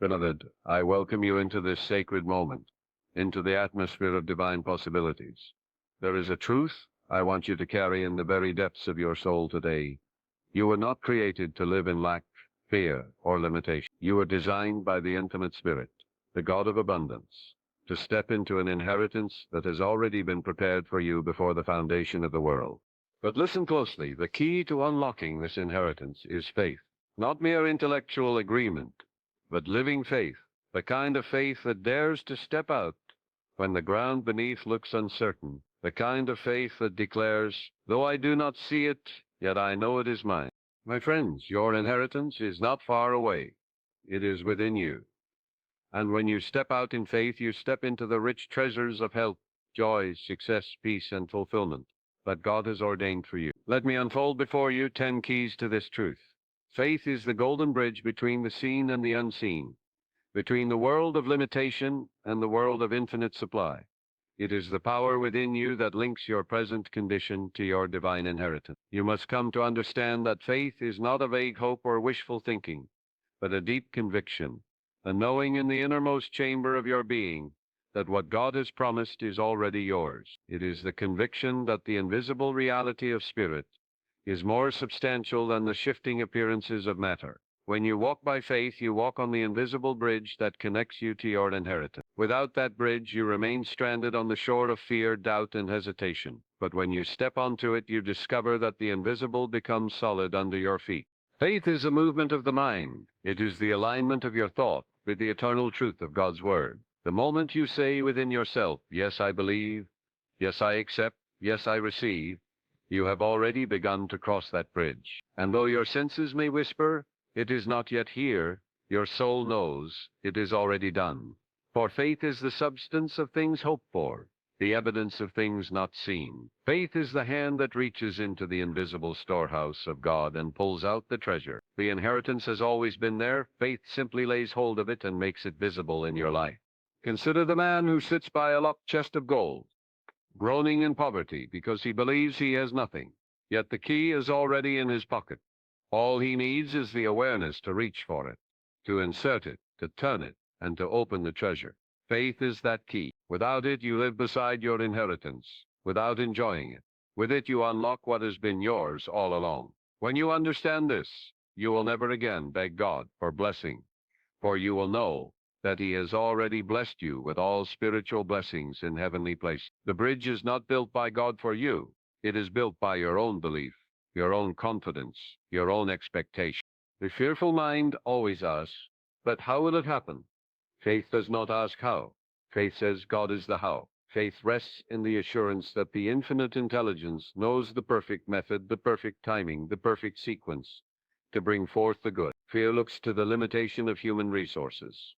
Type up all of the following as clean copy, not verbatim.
Beloved, I welcome you into this sacred moment, into the atmosphere of divine possibilities. There is a truth I want you to carry in the very depths of your soul today. You were not created to live in lack, fear, or limitation. You were designed by the infinite Spirit, the God of abundance, to step into an inheritance that has already been prepared for you before the foundation of the world. But listen closely. The key to unlocking this inheritance is faith, not mere intellectual agreement, but living faith, the kind of faith that dares to step out when the ground beneath looks uncertain, the kind of faith that declares, though I do not see it, yet I know it is mine. My friends, your inheritance is not far away. It is within you. And when you step out in faith, you step into the rich treasures of health, joy, success, peace, and fulfillment that God has ordained for you. Let me unfold before you 10 keys to this truth. Faith is the golden bridge between the seen and the unseen, between the world of limitation and the world of infinite supply. It is the power within you that links your present condition to your divine inheritance. You must come to understand that faith is not a vague hope or wishful thinking, but a deep conviction, a knowing in the innermost chamber of your being that what God has promised is already yours. It is the conviction that the invisible reality of spirit is more substantial than the shifting appearances of matter. When you walk by faith, you walk on the invisible bridge that connects you to your inheritance. Without that bridge, you remain stranded on the shore of fear, doubt, and hesitation. But when you step onto it, you discover that the invisible becomes solid under your feet. Faith is a movement of the mind. It is the alignment of your thought with the eternal truth of God's word. The moment you say within yourself, yes, I believe, yes, I accept, yes, I receive, you have already begun to cross that bridge. And though your senses may whisper, it is not yet here, your soul knows it is already done. For faith is the substance of things hoped for, the evidence of things not seen. Faith is the hand that reaches into the invisible storehouse of God and pulls out the treasure. The inheritance has always been there. Faith simply lays hold of it and makes it visible in your life. Consider the man who sits by a locked chest of gold, groaning in poverty because he believes he has nothing. Yet the key is already in his pocket. All he needs is the awareness to reach for it, to insert it, to turn it, and to open the treasure. Faith is that key. Without it, you live beside your inheritance, without enjoying it. With it, you unlock what has been yours all along. When you understand this, you will never again beg God for blessing, for you will know that he has already blessed you with all spiritual blessings in heavenly places. The bridge is not built by God for you. It is built by your own belief, your own confidence, your own expectation. The fearful mind always asks, but how will it happen? Faith does not ask how. Faith says God is the how. Faith rests in the assurance that the infinite intelligence knows the perfect method, the perfect timing, the perfect sequence to bring forth the good. Fear looks to the limitation of human resources.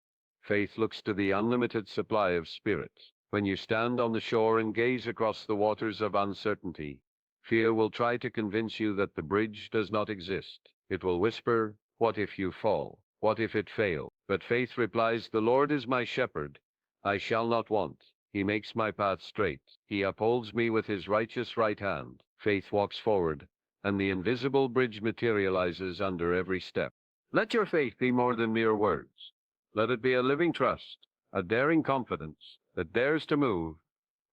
Faith looks to the unlimited supply of spirit. When you stand on the shore and gaze across the waters of uncertainty, fear will try to convince you that the bridge does not exist. It will whisper, what if you fall? What if it fails? But faith replies, the Lord is my shepherd. I shall not want. He makes my path straight. He upholds me with his righteous right hand. Faith walks forward, and the invisible bridge materializes under every step. Let your faith be more than mere words. Let it be a living trust, a daring confidence that dares to move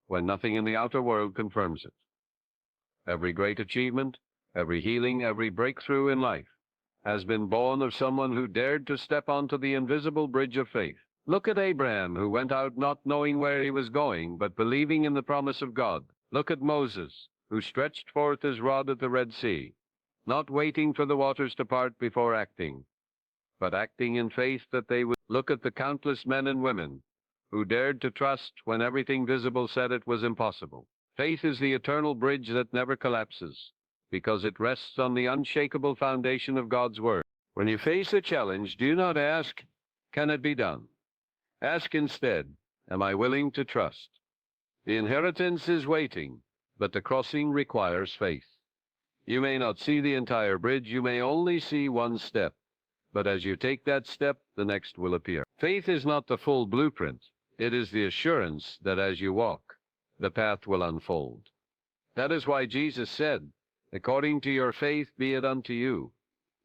when nothing in the outer world confirms it. Every great achievement, every healing, every breakthrough in life has been born of someone who dared to step onto the invisible bridge of faith. Look at Abraham, who went out not knowing where he was going, but believing in the promise of God. Look at Moses, who stretched forth his rod at the Red Sea, not waiting for the waters to part before acting, but acting in faith that they would. Look at the countless men and women who dared to trust when everything visible said it was impossible. Faith is the eternal bridge that never collapses, because it rests on the unshakable foundation of God's word. When you face a challenge, do not ask, can it be done? Ask instead, am I willing to trust? The inheritance is waiting, but the crossing requires faith. You may not see the entire bridge, you may only see one step. But as you take that step, the next will appear. Faith is not the full blueprint. It is the assurance that as you walk, the path will unfold. That is why Jesus said, according to your faith be it unto you,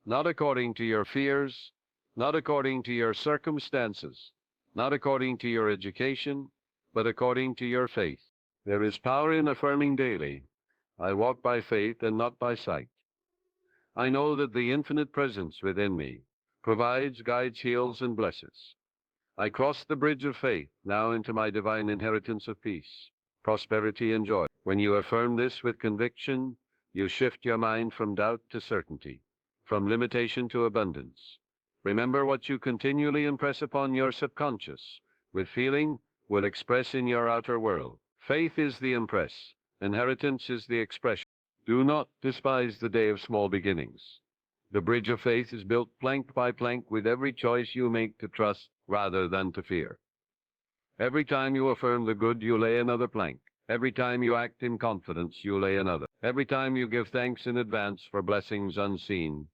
not according to your fears, not according to your circumstances, not according to your education, but according to your faith. There is power in affirming daily, I walk by faith and not by sight. I know that the infinite presence within me provides, guides, heals, and blesses. I cross the bridge of faith now into my divine inheritance of peace, prosperity, and joy. When you affirm this with conviction, you shift your mind from doubt to certainty, from limitation to abundance. Remember what you continually impress upon your subconscious, with feeling, will express in your outer world. Faith is the impress, inheritance is the expression. Do not despise the day of small beginnings. The bridge of faith is built plank by plank with every choice you make to trust rather than to fear. Every time you affirm the good, you lay another plank. Every time you act in confidence, you lay another. Every time you give thanks in advance for blessings unseen,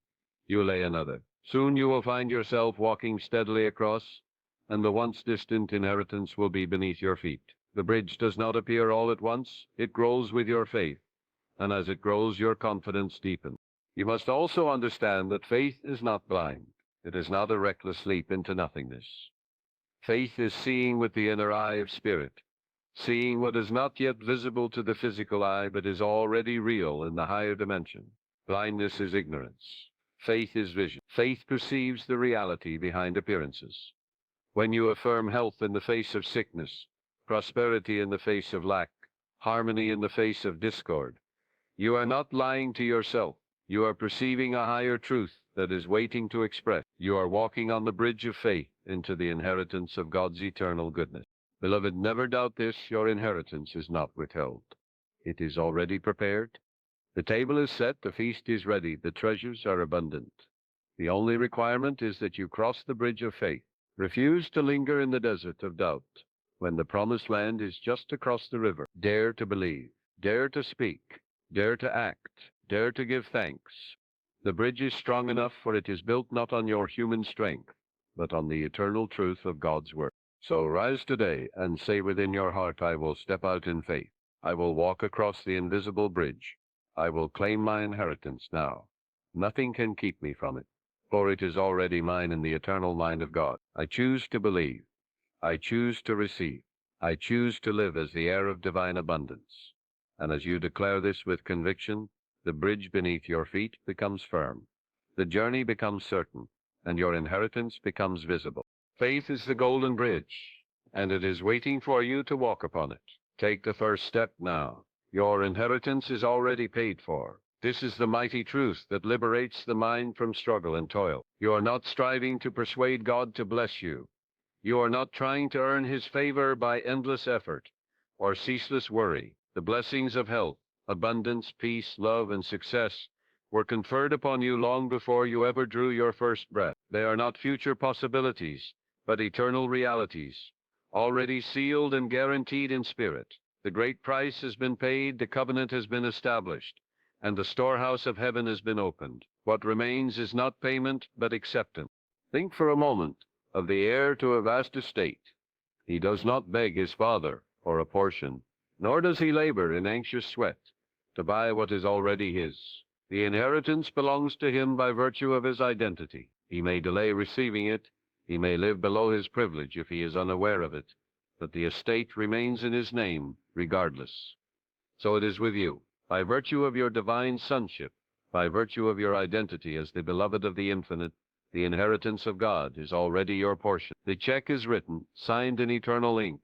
you lay another. Soon you will find yourself walking steadily across, and the once distant inheritance will be beneath your feet. The bridge does not appear all at once. It grows with your faith, and as it grows, your confidence deepens. You must also understand that faith is not blind. It is not a reckless leap into nothingness. Faith is seeing with the inner eye of spirit, seeing what is not yet visible to the physical eye, but is already real in the higher dimension. Blindness is ignorance. Faith is vision. Faith perceives the reality behind appearances. When you affirm health in the face of sickness, prosperity in the face of lack, harmony in the face of discord, you are not lying to yourself. You are perceiving a higher truth that is waiting to express. You are walking on the bridge of faith into the inheritance of God's eternal goodness. Beloved, never doubt this, your inheritance is not withheld. It is already prepared. The table is set, the feast is ready, the treasures are abundant. The only requirement is that you cross the bridge of faith. Refuse to linger in the desert of doubt, when the promised land is just across the river. Dare to believe, dare to speak, dare to act, dare to give thanks. The bridge is strong enough, for it is built not on your human strength, but on the eternal truth of God's word. So rise today and say within your heart, I will step out in faith. I will walk across the invisible bridge. I will claim my inheritance now. Nothing can keep me from it, for it is already mine in the eternal mind of God. I choose to believe. I choose to receive. I choose to live as the heir of divine abundance. And as you declare this with conviction, the bridge beneath your feet becomes firm. The journey becomes certain, and your inheritance becomes visible. Faith is the golden bridge, and it is waiting for you to walk upon it. Take the first step now. Your inheritance is already paid for. This is the mighty truth that liberates the mind from struggle and toil. You are not striving to persuade God to bless you. You are not trying to earn his favor by endless effort or ceaseless worry. The blessings of health, abundance, peace, love, and success were conferred upon you long before you ever drew your first breath. They are not future possibilities, but eternal realities, already sealed and guaranteed in spirit. The great price has been paid, the covenant has been established, and the storehouse of heaven has been opened. What remains is not payment, but acceptance. Think for a moment of the heir to a vast estate. He does not beg his father for a portion, nor does he labor in anxious sweat to buy what is already his. The inheritance belongs to him by virtue of his identity. He may delay receiving it, he may live below his privilege if he is unaware of it, but the estate remains in his name regardless. So it is with you. By virtue of your divine sonship, by virtue of your identity as the beloved of the infinite, the inheritance of God is already your portion. The check is written, signed in eternal ink,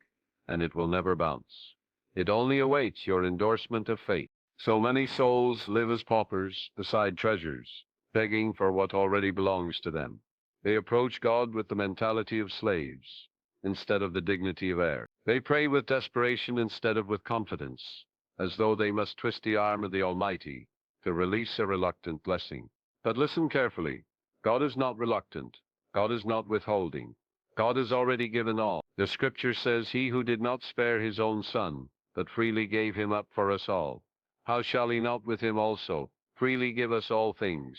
and it will never bounce. It only awaits your endorsement of faith. So many souls live as paupers beside treasures, begging for what already belongs to them. They approach God with the mentality of slaves instead of the dignity of heirs. They pray with desperation instead of with confidence, as though they must twist the arm of the Almighty to release a reluctant blessing. But listen carefully. God is not reluctant. God is not withholding. God has already given all. The scripture says, he who did not spare his own son, but freely gave him up for us all, how shall he not with him also freely give us all things?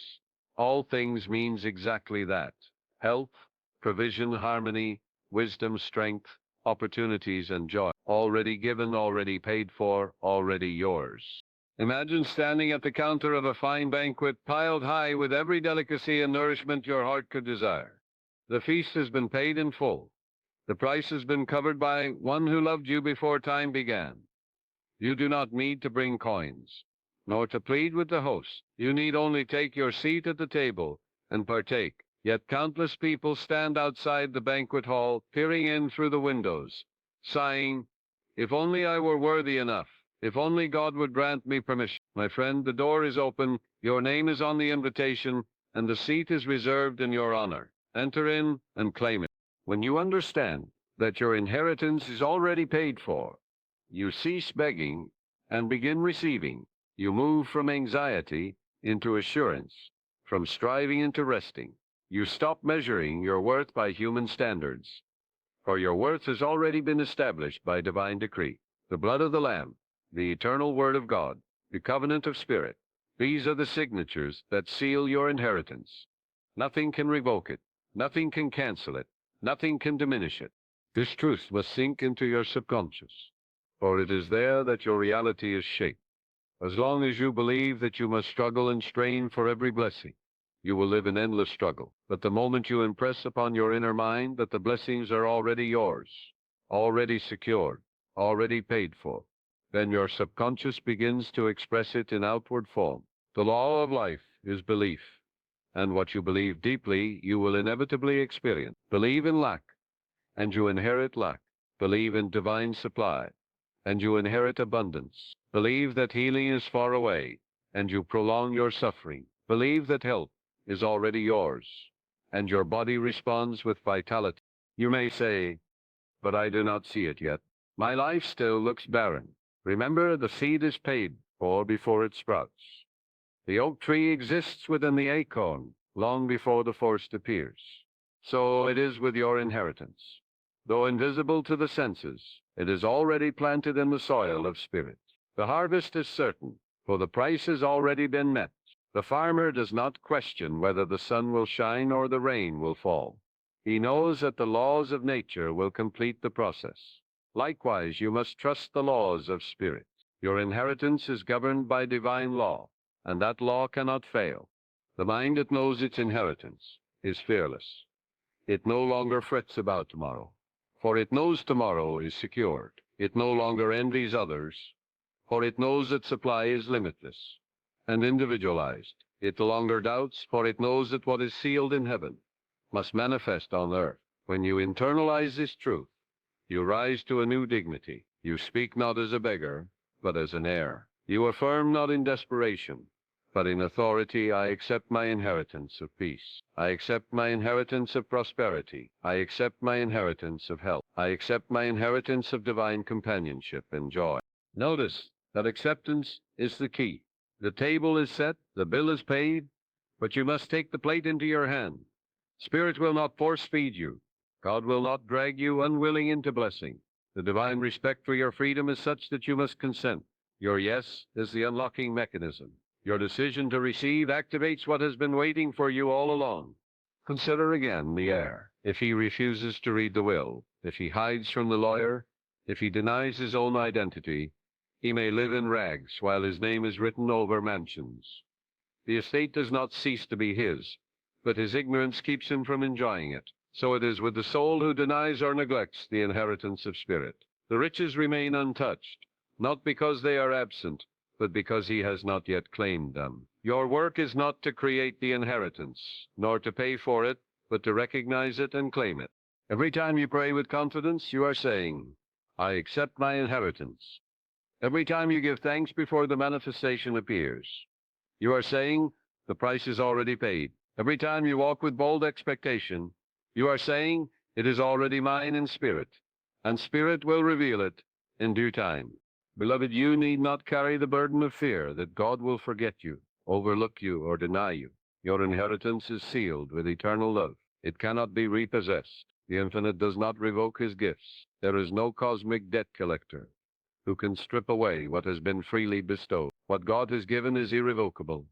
All things means exactly that. Health, provision, harmony, wisdom, strength, opportunities, and joy. Already given, already paid for, already yours. Imagine standing at the counter of a fine banquet, piled high with every delicacy and nourishment your heart could desire. The feast has been paid in full. The price has been covered by one who loved you before time began. You do not need to bring coins, nor to plead with the host. You need only take your seat at the table and partake. Yet countless people stand outside the banquet hall, peering in through the windows, sighing, "If only I were worthy enough. If only God would grant me permission." My friend, the door is open, your name is on the invitation, and the seat is reserved in your honor. Enter in and claim it. When you understand that your inheritance is already paid for, you cease begging and begin receiving. You move from anxiety into assurance, from striving into resting. You stop measuring your worth by human standards, for your worth has already been established by divine decree. The blood of the Lamb, the eternal Word of God, the covenant of Spirit, these are the signatures that seal your inheritance. Nothing can revoke it. Nothing can cancel it. Nothing can diminish it. This truth must sink into your subconscious, for it is there that your reality is shaped. As long as you believe that you must struggle and strain for every blessing, you will live in endless struggle. But the moment you impress upon your inner mind that the blessings are already yours, already secured, already paid for, then your subconscious begins to express it in outward form. The law of life is belief, and what you believe deeply, you will inevitably experience. Believe in lack, and you inherit lack. Believe in divine supply, and you inherit abundance. Believe that healing is far away, and you prolong your suffering. Believe that health is already yours, and your body responds with vitality. You may say, "But I do not see it yet. My life still looks barren." Remember, the seed is paid for before it sprouts. The oak tree exists within the acorn long before the forest appears. So it is with your inheritance. Though invisible to the senses, it is already planted in the soil of spirit. The harvest is certain, for the price has already been met. The farmer does not question whether the sun will shine or the rain will fall. He knows that the laws of nature will complete the process. Likewise, you must trust the laws of spirit. Your inheritance is governed by divine law, and that law cannot fail. The mind that knows its inheritance is fearless. It no longer frets about tomorrow, for it knows tomorrow is secured. It no longer envies others, for it knows that supply is limitless and individualized. It no longer doubts, for it knows that what is sealed in heaven must manifest on earth. When you internalize this truth, you rise to a new dignity. You speak not as a beggar, but as an heir. You affirm not in desperation, but in authority. I accept my inheritance of peace. I accept my inheritance of prosperity. I accept my inheritance of health. I accept my inheritance of divine companionship and joy. Notice that acceptance is the key. The table is set, the bill is paid, but you must take the plate into your hand. Spirit will not force feed you. God will not drag you unwilling into blessing. The divine respect for your freedom is such that you must consent. Your yes is the unlocking mechanism. Your decision to receive activates what has been waiting for you all along. Consider again the heir. If he refuses to read the will, if he hides from the lawyer, if he denies his own identity, he may live in rags while his name is written over mansions. The estate does not cease to be his, but his ignorance keeps him from enjoying it. So it is with the soul who denies or neglects the inheritance of spirit. The riches remain untouched, not because they are absent, but because he has not yet claimed them. Your work is not to create the inheritance, nor to pay for it, but to recognize it and claim it. Every time you pray with confidence, you are saying, "I accept my inheritance." Every time you give thanks before the manifestation appears, you are saying, "The price is already paid." Every time you walk with bold expectation, you are saying, "It is already mine in spirit, and spirit will reveal it in due time." Beloved, you need not carry the burden of fear that God will forget you, overlook you, or deny you. Your inheritance is sealed with eternal love. It cannot be repossessed. The infinite does not revoke his gifts. There is no cosmic debt collector who can strip away what has been freely bestowed. What God has given is irrevocable,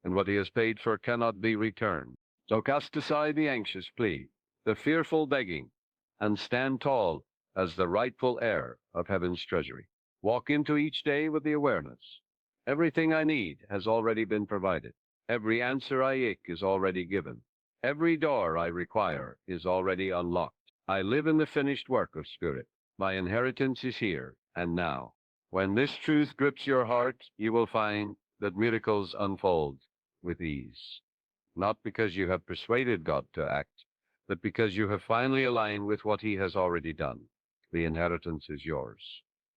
and what he has paid for cannot be returned. So cast aside the anxious plea, the fearful begging, and stand tall as the rightful heir of heaven's treasury. Walk into each day with the awareness. Everything I need has already been provided. Every answer I ache is already given. Every door I require is already unlocked. I live in the finished work of Spirit. My inheritance is here and now. When this truth grips your heart, you will find that miracles unfold with ease. Not because you have persuaded God to act, but because you have finally aligned with what He has already done. The inheritance is yours.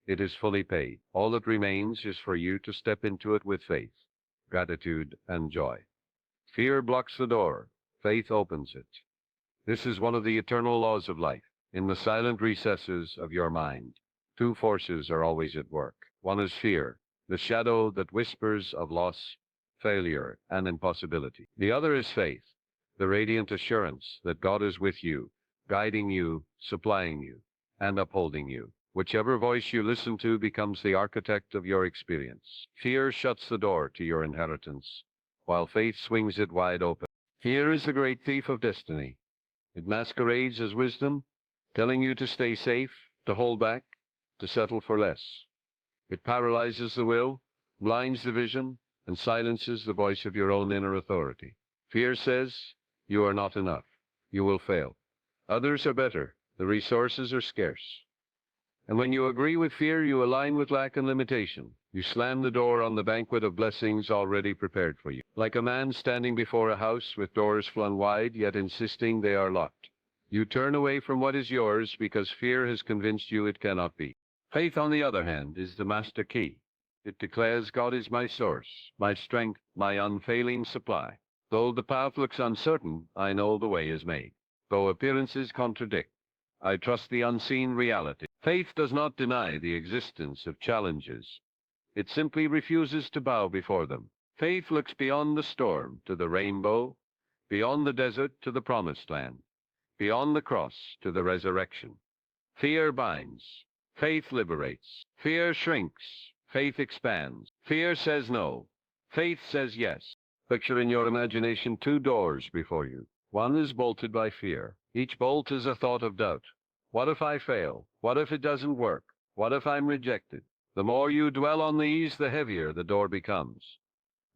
It is fully paid. All that remains is for you to step into it with faith, gratitude, and joy. Fear blocks the door. Faith opens it. This is one of the eternal laws of life. In the silent recesses of your mind, two forces are always at work. One is fear, the shadow that whispers of loss, failure, and impossibility. The other is faith, the radiant assurance that God is with you, guiding you, supplying you, and upholding you. Whichever voice you listen to becomes the architect of your experience. Fear shuts the door to your inheritance, while faith swings it wide open. Fear is the great thief of destiny. It masquerades as wisdom, telling you to stay safe, to hold back, to settle for less. It paralyzes the will, blinds the vision, and silences the voice of your own inner authority. Fear says, you are not enough. You will fail. Others are better. The resources are scarce. And when you agree with fear, you align with lack and limitation. You slam the door on the banquet of blessings already prepared for you. Like a man standing before a house with doors flung wide, yet insisting they are locked. You turn away from what is yours because fear has convinced you it cannot be. Faith, on the other hand, is the master key. It declares God is my source, my strength, my unfailing supply. Though the path looks uncertain, I know the way is made. Though appearances contradict, I trust the unseen reality. Faith does not deny the existence of challenges. It simply refuses to bow before them. Faith looks beyond the storm to the rainbow, beyond the desert to the promised land, beyond the cross to the resurrection. Fear binds. Faith liberates. Fear shrinks. Faith expands. Fear says no. Faith says yes. Picture in your imagination two doors before you. One is bolted by fear. Each bolt is a thought of doubt. What if I fail? What if it doesn't work? What if I'm rejected? The more you dwell on these, the heavier the door becomes,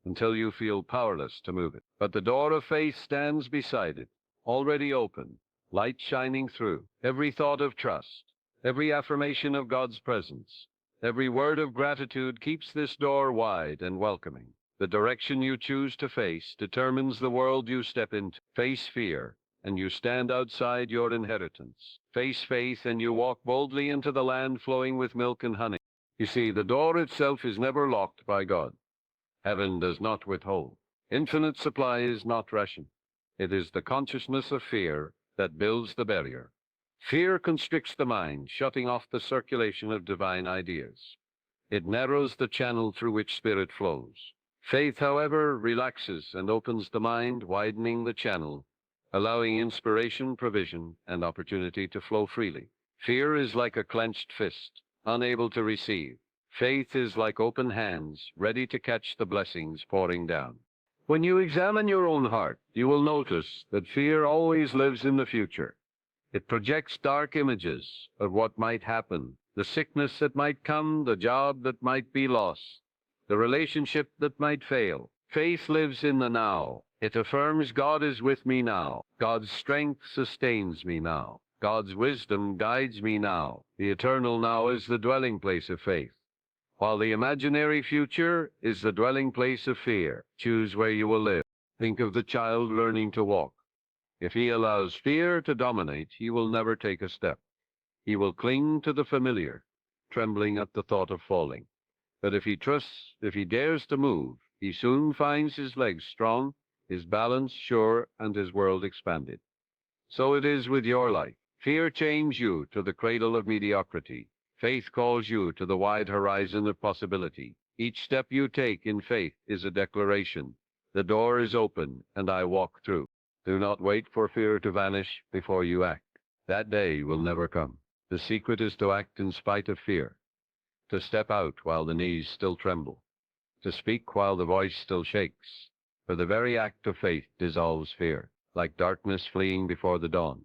until you feel powerless to move it. But the door of faith stands beside it, already open, light shining through. Every thought of trust, every affirmation of God's presence, every word of gratitude keeps this door wide and welcoming. The direction you choose to face determines the world you step into. Face fear, and you stand outside your inheritance. Face faith, and you walk boldly into the land flowing with milk and honey. You see, the door itself is never locked by God. Heaven does not withhold. Infinite supply is not ration. It is the consciousness of fear that builds the barrier. Fear constricts the mind, shutting off the circulation of divine ideas. It narrows the channel through which spirit flows. Faith, however, relaxes and opens the mind, widening the channel, allowing inspiration, provision, and opportunity to flow freely. Fear is like a clenched fist, unable to receive. Faith is like open hands, ready to catch the blessings pouring down. When you examine your own heart, you will notice that fear always lives in the future. It projects dark images of what might happen, the sickness that might come, the job that might be lost, the relationship that might fail. Faith lives in the now. It affirms God is with me now. God's strength sustains me now. God's wisdom guides me now. The eternal now is the dwelling place of faith, while the imaginary future is the dwelling place of fear. Choose where you will live. Think of the child learning to walk. If he allows fear to dominate, he will never take a step. He will cling to the familiar, trembling at the thought of falling. But if he trusts, if he dares to move, he soon finds his legs strong, his balance sure, and his world expanded. So it is with your life. Fear chains you to the cradle of mediocrity. Faith calls you to the wide horizon of possibility. Each step you take in faith is a declaration. The door is open, and I walk through. Do not wait for fear to vanish before you act. That day will never come. The secret is to act in spite of fear, to step out while the knees still tremble, to speak while the voice still shakes. For the very act of faith dissolves fear, like darkness fleeing before the dawn.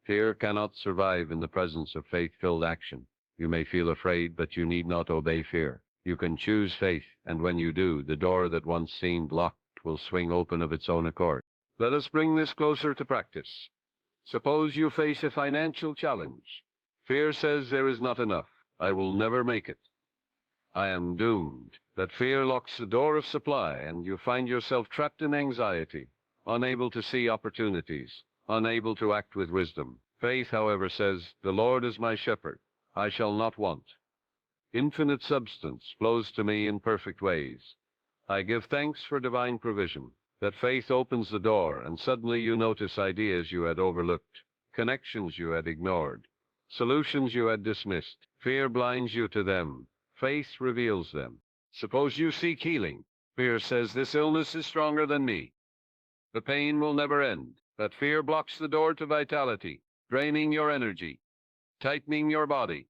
Fear cannot survive in the presence of faith-filled action. You may feel afraid, but you need not obey fear. You can choose faith, and when you do, the door that once seemed locked will swing open of its own accord. Let us bring this closer to practice. Suppose you face a financial challenge. Fear says there is not enough. I will never make it. I am doomed. That fear locks the door of supply, and you find yourself trapped in anxiety, unable to see opportunities, unable to act with wisdom. Faith, however, says, "The Lord is my shepherd. I shall not want. Infinite substance flows to me in perfect ways. I give thanks for divine provision." That faith opens the door, and suddenly you notice ideas you had overlooked, connections you had ignored, solutions you had dismissed. Fear blinds you to them. Faith reveals them. Suppose you seek healing. Fear says, "This illness is stronger than me. The pain will never end." But fear blocks the door to vitality, draining your energy, tightening your body,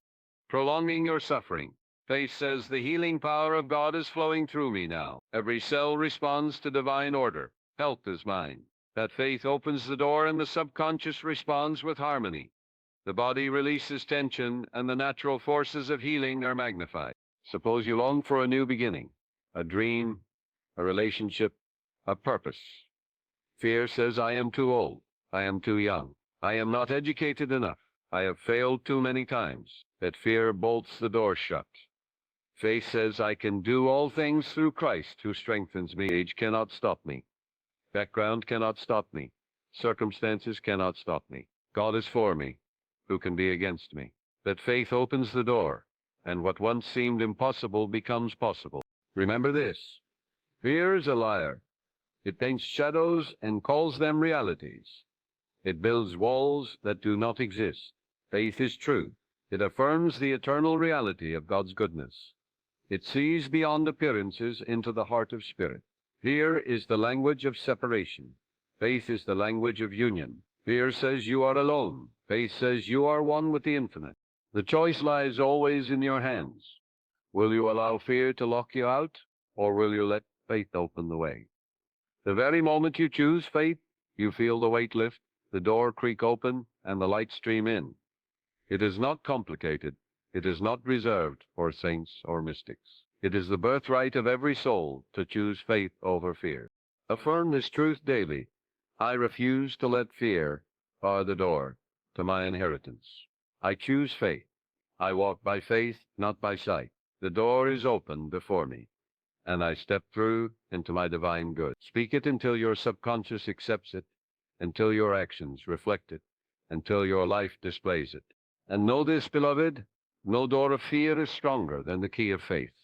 prolonging your suffering. Faith says, "The healing power of God is flowing through me now. Every cell responds to divine order. Health is mine." That faith opens the door, and the subconscious responds with harmony. The body releases tension, and the natural forces of healing are magnified. Suppose you long for a new beginning, a dream, a relationship, a purpose. Fear says, "I am too old. I am too young. I am not educated enough. I have failed too many times." That fear bolts the door shut. Faith says, "I can do all things through Christ who strengthens me." Age cannot stop me. Background cannot stop me. Circumstances cannot stop me. God is for me. Who can be against me? That faith opens the door, and what once seemed impossible becomes possible. Remember this: fear is a liar. It paints shadows and calls them realities. It builds walls that do not exist. Faith is truth. It affirms the eternal reality of God's goodness. It sees beyond appearances into the heart of spirit. Fear is the language of separation. Faith is the language of union. Fear says you are alone. Faith says you are one with the infinite. The choice lies always in your hands. Will you allow fear to lock you out, or will you let faith open the way? The very moment you choose faith, you feel the weight lift, the door creak open, and the light stream in. It is not complicated. It is not reserved for saints or mystics. It is the birthright of every soul to choose faith over fear. Affirm this truth daily. I refuse to let fear bar the door to my inheritance. I choose faith. I walk by faith, not by sight. The door is open before me, and I step through into my divine good. Speak it until your subconscious accepts it, until your actions reflect it, until your life displays it. And know this, beloved, no door of fear is stronger than the key of faith.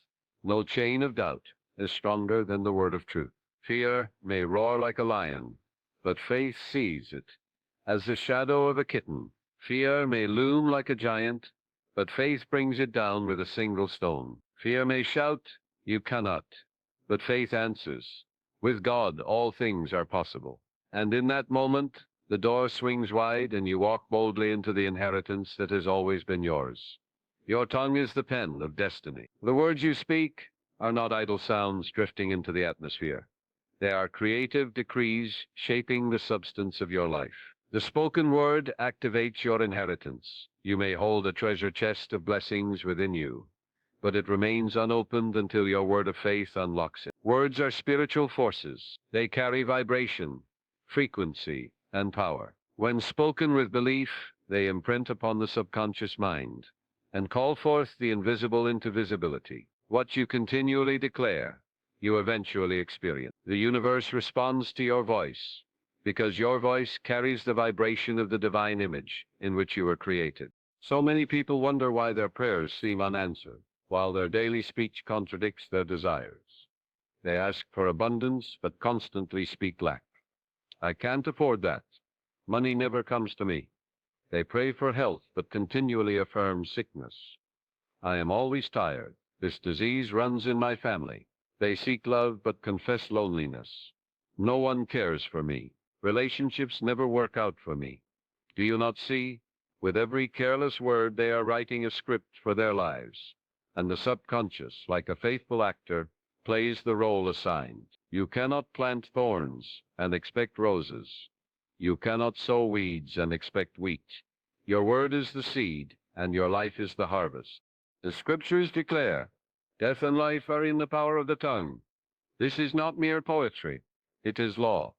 No chain of doubt is stronger than the word of truth. Fear may roar like a lion, but faith sees it as the shadow of a kitten. Fear may loom like a giant, but faith brings it down with a single stone. Fear may shout, "You cannot," but faith answers, "With God all things are possible." And in that moment, the door swings wide, and you walk boldly into the inheritance that has always been yours. Your tongue is the pen of destiny. The words you speak are not idle sounds drifting into the atmosphere. They are creative decrees shaping the substance of your life. The spoken word activates your inheritance. You may hold a treasure chest of blessings within you, but it remains unopened until your word of faith unlocks it. Words are spiritual forces. They carry vibration, frequency, and power. When spoken with belief, they imprint upon the subconscious mind and call forth the invisible into visibility. What you continually declare, you eventually experience. The universe responds to your voice because your voice carries the vibration of the divine image in which you were created. So many people wonder why their prayers seem unanswered, while their daily speech contradicts their desires. They ask for abundance, but constantly speak lack. I can't afford that. Money never comes to me. They pray for health, but continually affirm sickness. I am always tired. This disease runs in my family. They seek love, but confess loneliness. No one cares for me. Relationships never work out for me. Do you not see? With every careless word, they are writing a script for their lives. And the subconscious, like a faithful actor, plays the role assigned. You cannot plant thorns and expect roses. You cannot sow weeds and expect wheat. Your word is the seed, and your life is the harvest. The scriptures declare, death and life are in the power of the tongue. This is not mere poetry. It is law.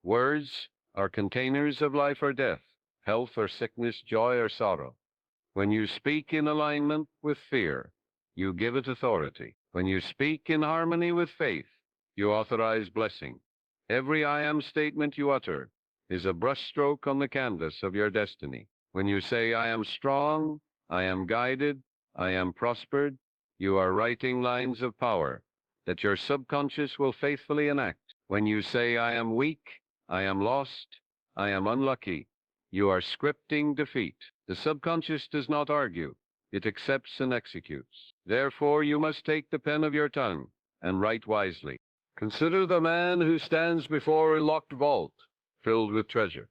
Words are containers of life or death, health or sickness, joy or sorrow. When you speak in alignment with fear, you give it authority. When you speak in harmony with faith, you authorize blessing. Every I am statement you utter is a brushstroke on the canvas of your destiny. When you say, I am strong, I am guided, I am prospered, you are writing lines of power that your subconscious will faithfully enact. When you say, I am weak, I am lost, I am unlucky, you are scripting defeat. The subconscious does not argue. It accepts and executes. Therefore, you must take the pen of your tongue and write wisely. Consider the man who stands before a locked vault filled with treasure.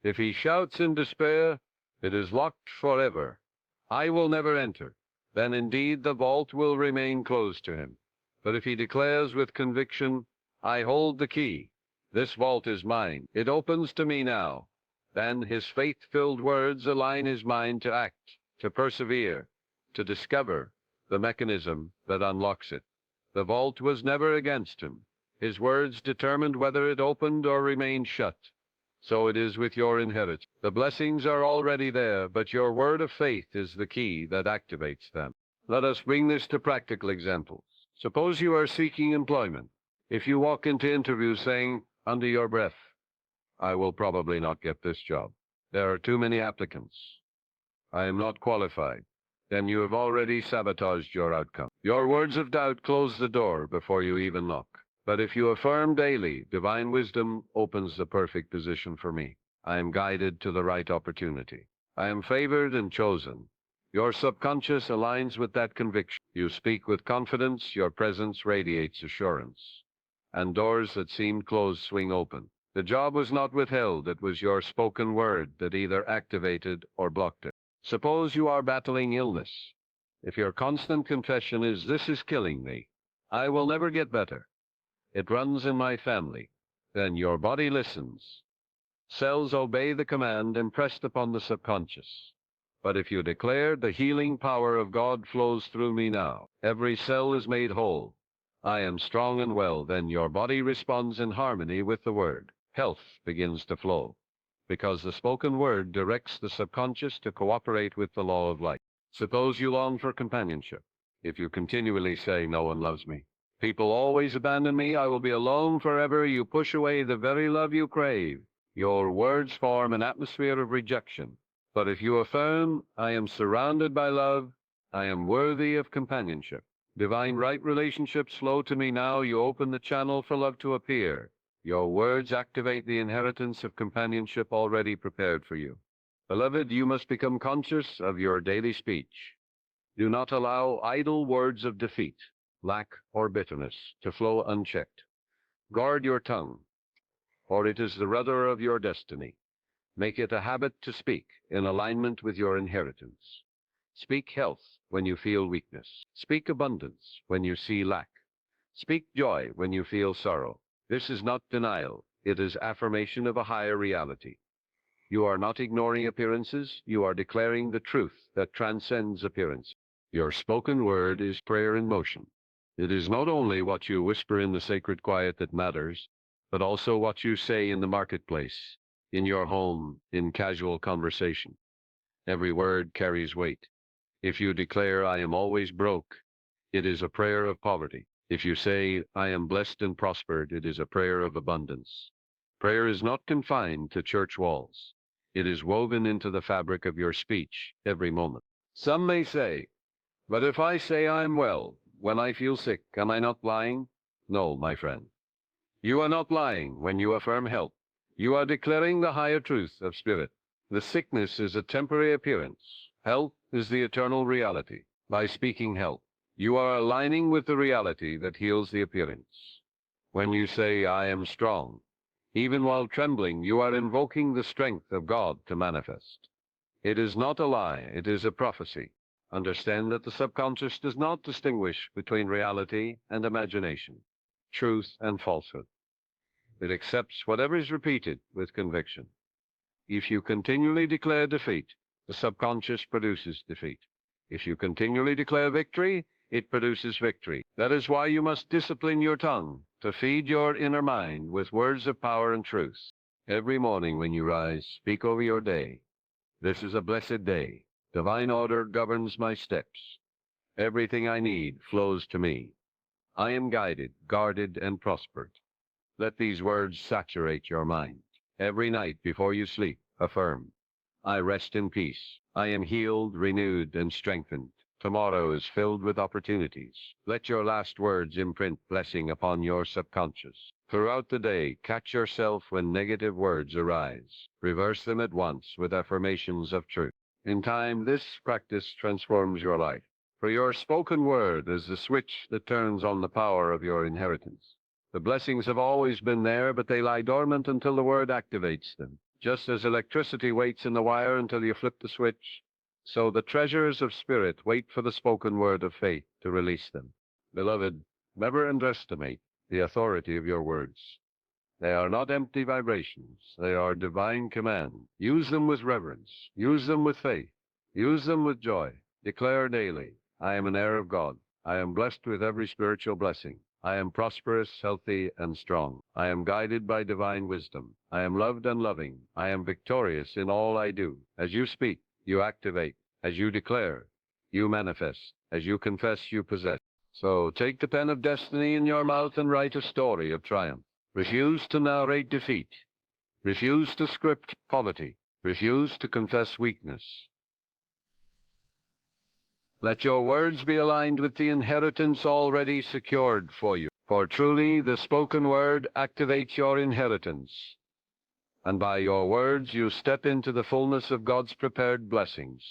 If he shouts in despair, it is locked forever. I will never enter. Then indeed the vault will remain closed to him. But if he declares with conviction, I hold the key. This vault is mine. It opens to me now. Then his faith-filled words align his mind to act, to persevere, to discover the mechanism that unlocks it. The vault was never against him. His words determined whether it opened or remained shut. So it is with your inheritance. The blessings are already there, but your word of faith is the key that activates them. Let us bring this to practical examples. Suppose you are seeking employment. If you walk into interviews saying, under your breath, I will probably not get this job. There are too many applicants. I am not qualified. Then you have already sabotaged your outcome. Your words of doubt close the door before you even knock. But if you affirm daily, divine wisdom opens the perfect position for me. I am guided to the right opportunity. I am favored and chosen. Your subconscious aligns with that conviction. You speak with confidence, your presence radiates assurance. And doors that seemed closed swing open. The job was not withheld, it was your spoken word that either activated or blocked it. Suppose you are battling illness. If your constant confession is, this is killing me, I will never get better, it runs in my family, then your body listens. Cells obey the command impressed upon the subconscious. But if you declare, the healing power of God flows through me now, every cell is made whole, I am strong and well, then your body responds in harmony with the word. Health begins to flow, because the spoken word directs the subconscious to cooperate with the law of life. Suppose you long for companionship. If you continually say, no one loves me, people always abandon me, I will be alone forever, you push away the very love you crave. Your words form an atmosphere of rejection. But if you affirm, I am surrounded by love, I am worthy of companionship, divine right relationships flow to me now, you open the channel for love to appear. Your words activate the inheritance of companionship already prepared for you. Beloved, you must become conscious of your daily speech. Do not allow idle words of defeat, lack, or bitterness to flow unchecked. Guard your tongue, for it is the rudder of your destiny. Make it a habit to speak in alignment with your inheritance. Speak health when you feel weakness. Speak abundance when you see lack. Speak joy when you feel sorrow. This is not denial. It is affirmation of a higher reality. You are not ignoring appearances. You are declaring the truth that transcends appearance. Your spoken word is prayer in motion. It is not only what you whisper in the sacred quiet that matters, but also what you say in the marketplace, in your home, in casual conversation. Every word carries weight. If you declare, I am always broke, it is a prayer of poverty. If you say, I am blessed and prospered, it is a prayer of abundance. Prayer is not confined to church walls. It is woven into the fabric of your speech every moment. Some may say, but if I say I am well, when I feel sick, am I not lying? No, my friend. You are not lying when you affirm health. You are declaring the higher truth of spirit. The sickness is a temporary appearance. Health is the eternal reality. By speaking health, you are aligning with the reality that heals the appearance. When you say, I am strong, even while trembling, you are invoking the strength of God to manifest. It is not a lie, it is a prophecy. Understand that the subconscious does not distinguish between reality and imagination, truth and falsehood. It accepts whatever is repeated with conviction. If you continually declare defeat, the subconscious produces defeat. If you continually declare victory, it produces victory. That is why you must discipline your tongue to feed your inner mind with words of power and truth. Every morning when you rise, speak over your day. This is a blessed day. Divine order governs my steps. Everything I need flows to me. I am guided, guarded, and prospered. Let these words saturate your mind. Every night before you sleep, affirm, I rest in peace. I am healed, renewed, and strengthened. Tomorrow is filled with opportunities. Let your last words imprint blessing upon your subconscious. Throughout the day, catch yourself when negative words arise. Reverse them at once with affirmations of truth. In time, this practice transforms your life. For your spoken word is the switch that turns on the power of your inheritance. The blessings have always been there, but they lie dormant until the word activates them. Just as electricity waits in the wire until you flip the switch, so the treasures of spirit wait for the spoken word of faith to release them. Beloved, never underestimate the authority of your words. They are not empty vibrations. They are divine command. Use them with reverence. Use them with faith. Use them with joy. Declare daily, I am an heir of God. I am blessed with every spiritual blessing. I am prosperous, healthy, and strong. I am guided by divine wisdom. I am loved and loving. I am victorious in all I do. As you speak, you activate. As you declare, you manifest. As you confess, you possess. So take the pen of destiny in your mouth and write a story of triumph. Refuse to narrate defeat. Refuse to script poverty. Refuse to confess weakness. Let your words be aligned with the inheritance already secured for you. For truly the spoken word activates your inheritance. And by your words you step into the fullness of God's prepared blessings.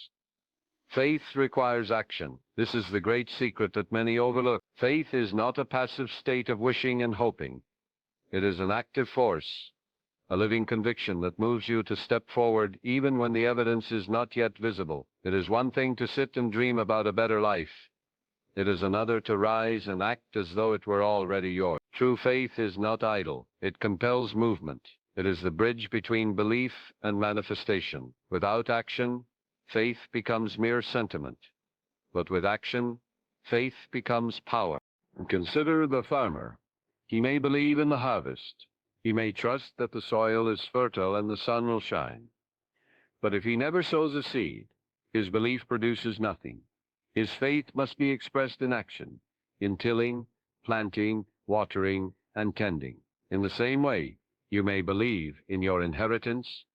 Faith requires action. This is the great secret that many overlook. Faith is not a passive state of wishing and hoping. It is an active force, a living conviction that moves you to step forward even when the evidence is not yet visible. It is one thing to sit and dream about a better life. It is another to rise and act as though it were already yours. True faith is not idle. It compels movement. It is the bridge between belief and manifestation. Without action, faith becomes mere sentiment. But with action, faith becomes power. Consider the farmer. He may believe in the harvest. He may trust that the soil is fertile and the sun will shine. But if he never sows a seed, his belief produces nothing. His faith must be expressed in action, in tilling, planting, watering, and tending. In the same way, you may believe in your inheritance,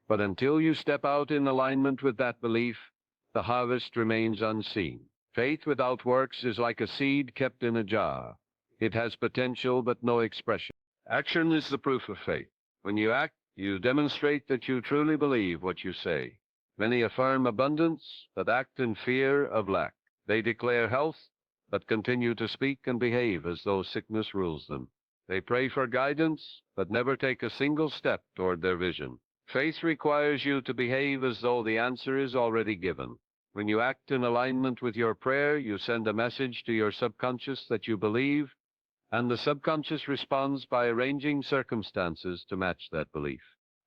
but until you step out in alignment with that belief, the harvest remains unseen. Faith without works is like a seed kept in a jar. It has potential but no expression. Action is the proof of faith. When you act, you demonstrate that you truly believe what you say. Many affirm abundance, but act in fear of lack. They declare health, but continue to speak and behave as though sickness rules them. They pray for guidance, but never take a single step toward their vision. Faith requires you to behave as though the answer is already given. When you act in alignment with your prayer, you send a message to your subconscious that you believe, and the subconscious responds by arranging circumstances to match that belief.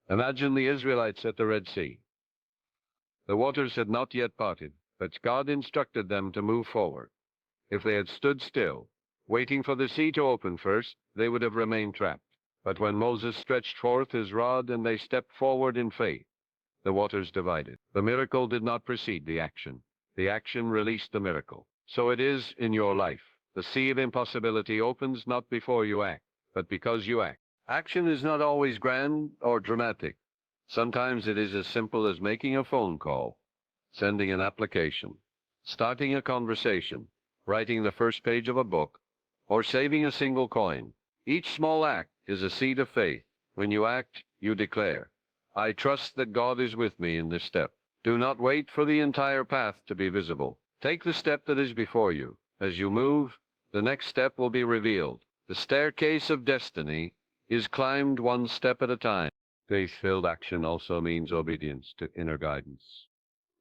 Imagine the Israelites at the Red Sea. The waters had not yet parted, but God instructed them to move forward. If they had stood still, waiting for the sea to open first, they would have remained trapped. But when Moses stretched forth his rod and they stepped forward in faith, the waters divided. The miracle did not precede the action. The action released the miracle. So it is in your life. The sea of impossibility opens not before you act, but because you act. Action is not always grand or dramatic. Sometimes it is as simple as making a phone call, sending an application, starting a conversation, writing the first page of a book, or saving a single coin. Each small act is a seed of faith. When you act, you declare, I trust that God is with me in this step. Do not wait for the entire path to be visible. Take the step that is before you. As you move, the next step will be revealed. The staircase of destiny is climbed one step at a time. Faith-filled action also means obedience to inner guidance.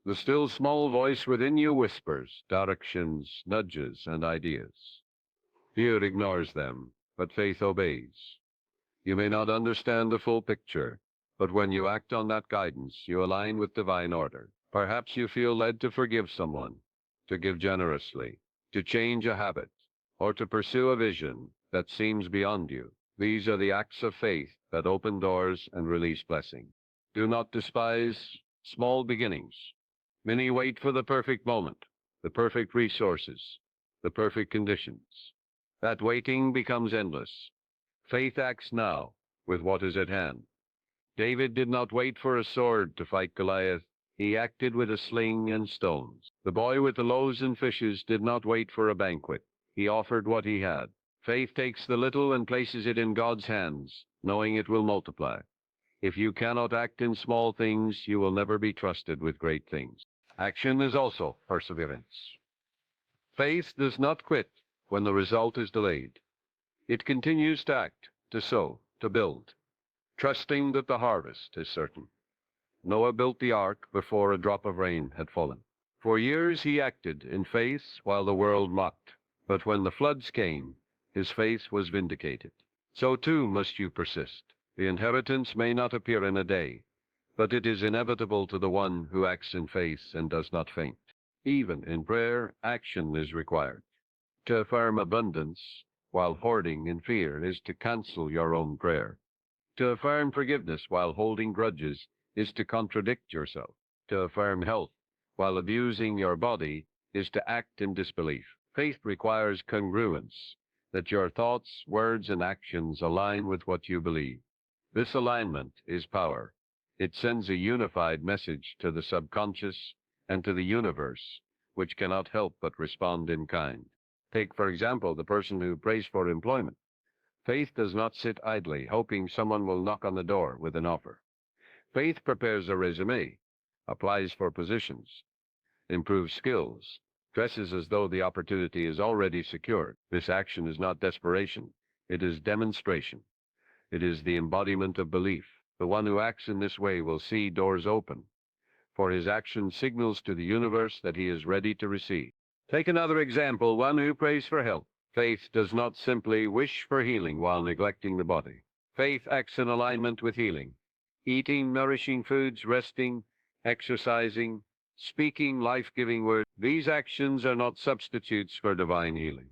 The still small voice within you whispers directions, nudges, and ideas. Fear ignores them, but faith obeys. You may not understand the full picture, but when you act on that guidance, you align with divine order. Perhaps you feel led to forgive someone, to give generously, to change a habit, or to pursue a vision that seems beyond you. These are the acts of faith that open doors and release blessing. Do not despise small beginnings. Many wait for the perfect moment, the perfect resources, the perfect conditions. That waiting becomes endless. Faith acts now with what is at hand. David did not wait for a sword to fight Goliath. He acted with a sling and stones. The boy with the loaves and fishes did not wait for a banquet. He offered what he had. Faith takes the little and places it in God's hands, knowing it will multiply. If you cannot act in small things, you will never be trusted with great things. Action is also perseverance. Faith does not quit when the result is delayed. It continues to act, to sow, to build, trusting that the harvest is certain. Noah built the ark before a drop of rain had fallen. For years he acted in faith while the world mocked. But when the floods came, his faith was vindicated. So too must you persist. The inheritance may not appear in a day, but it is inevitable to the one who acts in faith and does not faint. Even in prayer, action is required. To affirm abundance while hoarding in fear is to cancel your own prayer. To affirm forgiveness while holding grudges is to contradict yourself. To affirm health while abusing your body is to act in disbelief. Faith requires congruence, that your thoughts, words, and actions align with what you believe. This alignment is power. It sends a unified message to the subconscious and to the universe, which cannot help but respond in kind. Take, for example, the person who prays for employment. Faith does not sit idly, hoping someone will knock on the door with an offer. Faith prepares a resume, applies for positions, improves skills, dresses as though the opportunity is already secured. This action is not desperation. It is demonstration. It is the embodiment of belief. The one who acts in this way will see doors open, for his action signals to the universe that he is ready to receive. Take another example, one who prays for help. Faith does not simply wish for healing while neglecting the body. Faith acts in alignment with healing. Eating nourishing foods, resting, exercising, speaking life-giving words. These actions are not substitutes for divine healing.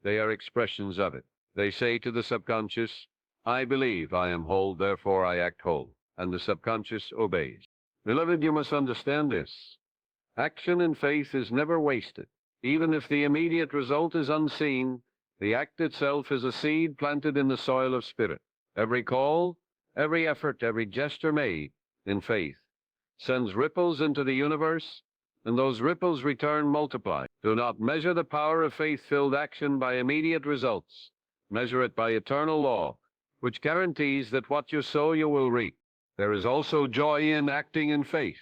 They are expressions of it. They say to the subconscious, I believe I am whole, therefore I act whole. And the subconscious obeys. Beloved, you must understand this. Action in faith is never wasted. Even if the immediate result is unseen, the act itself is a seed planted in the soil of spirit. Every call, every effort, every gesture made in faith sends ripples into the universe, and those ripples return multiplied. Do not measure the power of faith-filled action by immediate results. Measure it by eternal law, which guarantees that what you sow you will reap. There is also joy in acting in faith.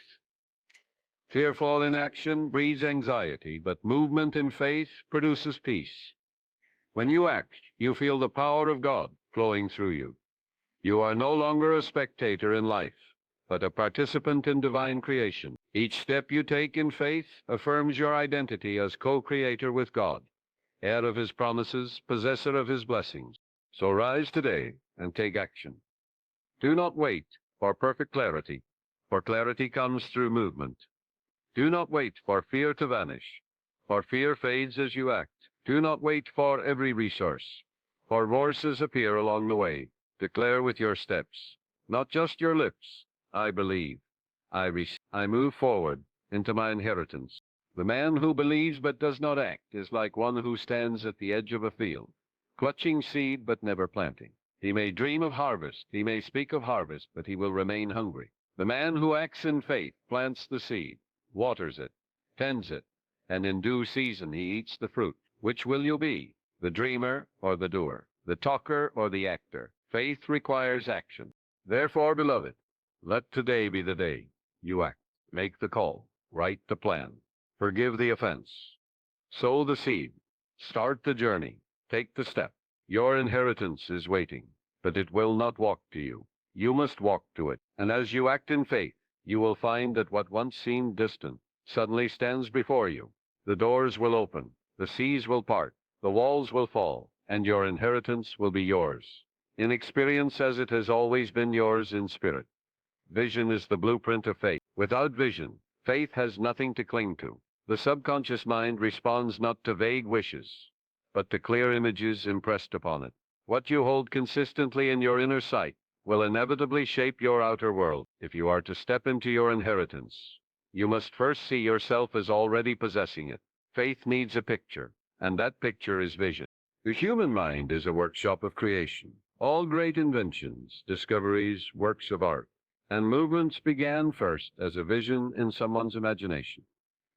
Fearful inaction breeds anxiety, but movement in faith produces peace. When you act, you feel the power of God flowing through you. You are no longer a spectator in life, but a participant in divine creation. Each step you take in faith affirms your identity as co-creator with God, heir of his promises, possessor of his blessings. So rise today and take action. Do not wait for perfect clarity, for clarity comes through movement. Do not wait for fear to vanish, for fear fades as you act. Do not wait for every resource, for resources appear along the way. Declare with your steps, not just your lips, I believe, I move forward into my inheritance. The man who believes but does not act is like one who stands at the edge of a field, clutching seed but never planting. He may dream of harvest, he may speak of harvest, but he will remain hungry. The man who acts in faith plants the seed, waters it, tends it, and in due season he eats the fruit. Which will you be, the dreamer or the doer, the talker or the actor? Faith requires action. Therefore, beloved, let today be the day you act. Make the call, write the plan, forgive the offense, sow the seed, start the journey, take the step. Your inheritance is waiting, but it will not walk to you. You must walk to it. And as you act in faith, you will find that what once seemed distant suddenly stands before you. The doors will open, the seas will part, the walls will fall, and your inheritance will be yours, in experience as it has always been yours in spirit. Vision is the blueprint of faith. Without vision, faith has nothing to cling to. The subconscious mind responds not to vague wishes, but to clear images impressed upon it. What you hold consistently in your inner sight will inevitably shape your outer world. If you are to step into your inheritance, you must first see yourself as already possessing it. Faith needs a picture, and that picture is vision. The human mind is a workshop of creation. All great inventions, discoveries, works of art, and movements began first as a vision in someone's imagination.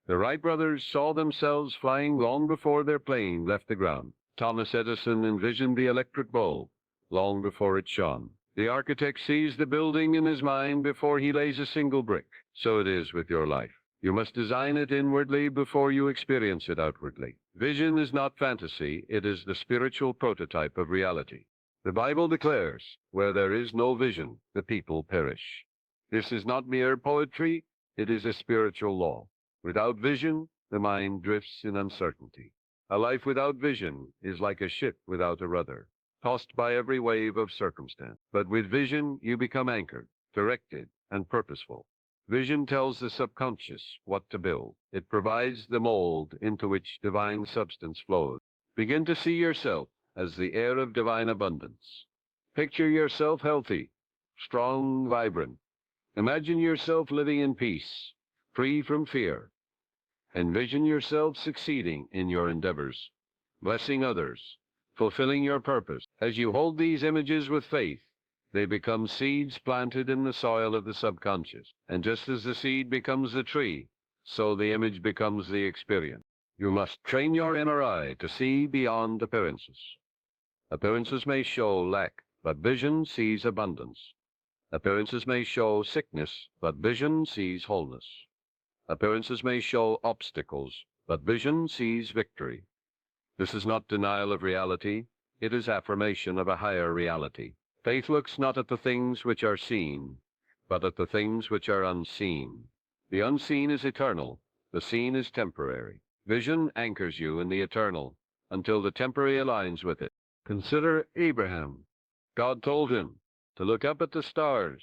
The Wright brothers saw themselves flying long before their plane left the ground. Thomas Edison envisioned the electric bulb long before it shone. The architect sees the building in his mind before he lays a single brick. So it is with your life. You must design it inwardly before you experience it outwardly. Vision is not fantasy, it is the spiritual prototype of reality. The Bible declares, where there is no vision, the people perish. This is not mere poetry, it is a spiritual law. Without vision, the mind drifts in uncertainty. A life without vision is like a ship without a rudder, tossed by every wave of circumstance. But with vision, you become anchored, directed, and purposeful. Vision tells the subconscious what to build. It provides the mold into which divine substance flows. Begin to see yourself as the heir of divine abundance. Picture yourself healthy, strong, vibrant. Imagine yourself living in peace, free from fear. Envision yourself succeeding in your endeavors, blessing others, fulfilling your purpose. As you hold these images with faith, they become seeds planted in the soil of the subconscious. And just as the seed becomes the tree, so the image becomes the experience. You must train your inner eye to see beyond appearances. Appearances may show lack, but vision sees abundance. Appearances may show sickness, but vision sees wholeness. Appearances may show obstacles, but vision sees victory. This is not denial of reality, it is affirmation of a higher reality. Faith looks not at the things which are seen, but at the things which are unseen. The unseen is eternal, the seen is temporary. Vision anchors you in the eternal until the temporary aligns with it. Consider Abraham. God told him to look up at the stars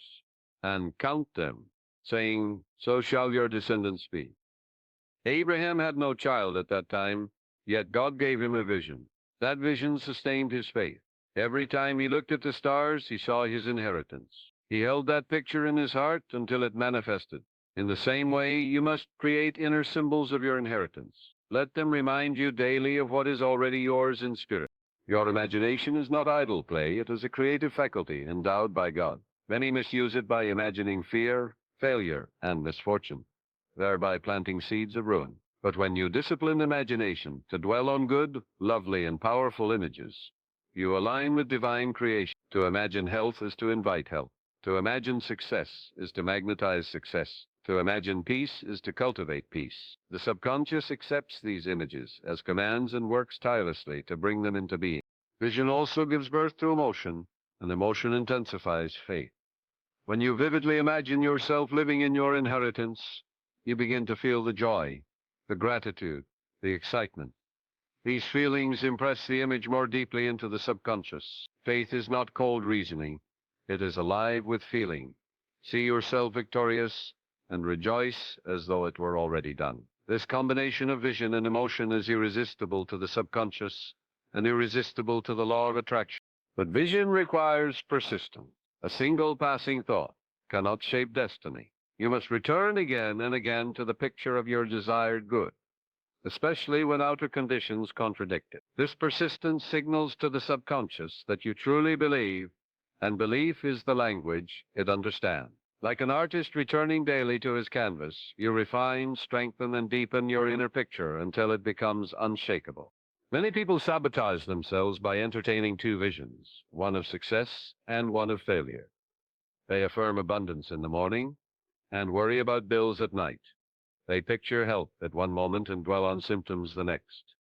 and count them, saying, "So shall your descendants be." Abraham had no child at that time, yet God gave him a vision. That vision sustained his faith. Every time he looked at the stars, he saw his inheritance. He held that picture in his heart until it manifested. In the same way, you must create inner symbols of your inheritance. Let them remind you daily of what is already yours in spirit. Your imagination is not idle play, it is a creative faculty endowed by God. Many misuse it by imagining fear, failure, and misfortune, thereby planting seeds of ruin. But when you discipline imagination to dwell on good, lovely, and powerful images, you align with divine creation. To imagine health is to invite health. To imagine success is to magnetize success. To imagine peace is to cultivate peace. The subconscious accepts these images as commands and works tirelessly to bring them into being. Vision also gives birth to emotion, and emotion intensifies faith. When you vividly imagine yourself living in your inheritance, you begin to feel the joy, the gratitude, the excitement. These feelings impress the image more deeply into the subconscious. Faith is not cold reasoning. It is alive with feeling. See yourself victorious and rejoice as though it were already done. This combination of vision and emotion is irresistible to the subconscious and irresistible to the law of attraction. But vision requires persistence. A single passing thought cannot shape destiny. You must return again and again to the picture of your desired good, especially when outer conditions contradict it. This persistence signals to the subconscious that you truly believe, and belief is the language it understands. Like an artist returning daily to his canvas, you refine, strengthen, and deepen your inner picture until it becomes unshakable. Many people sabotage themselves by entertaining two visions, one of success and one of failure. They affirm abundance in the morning and worry about bills at night. They picture health at one moment and dwell on symptoms the next.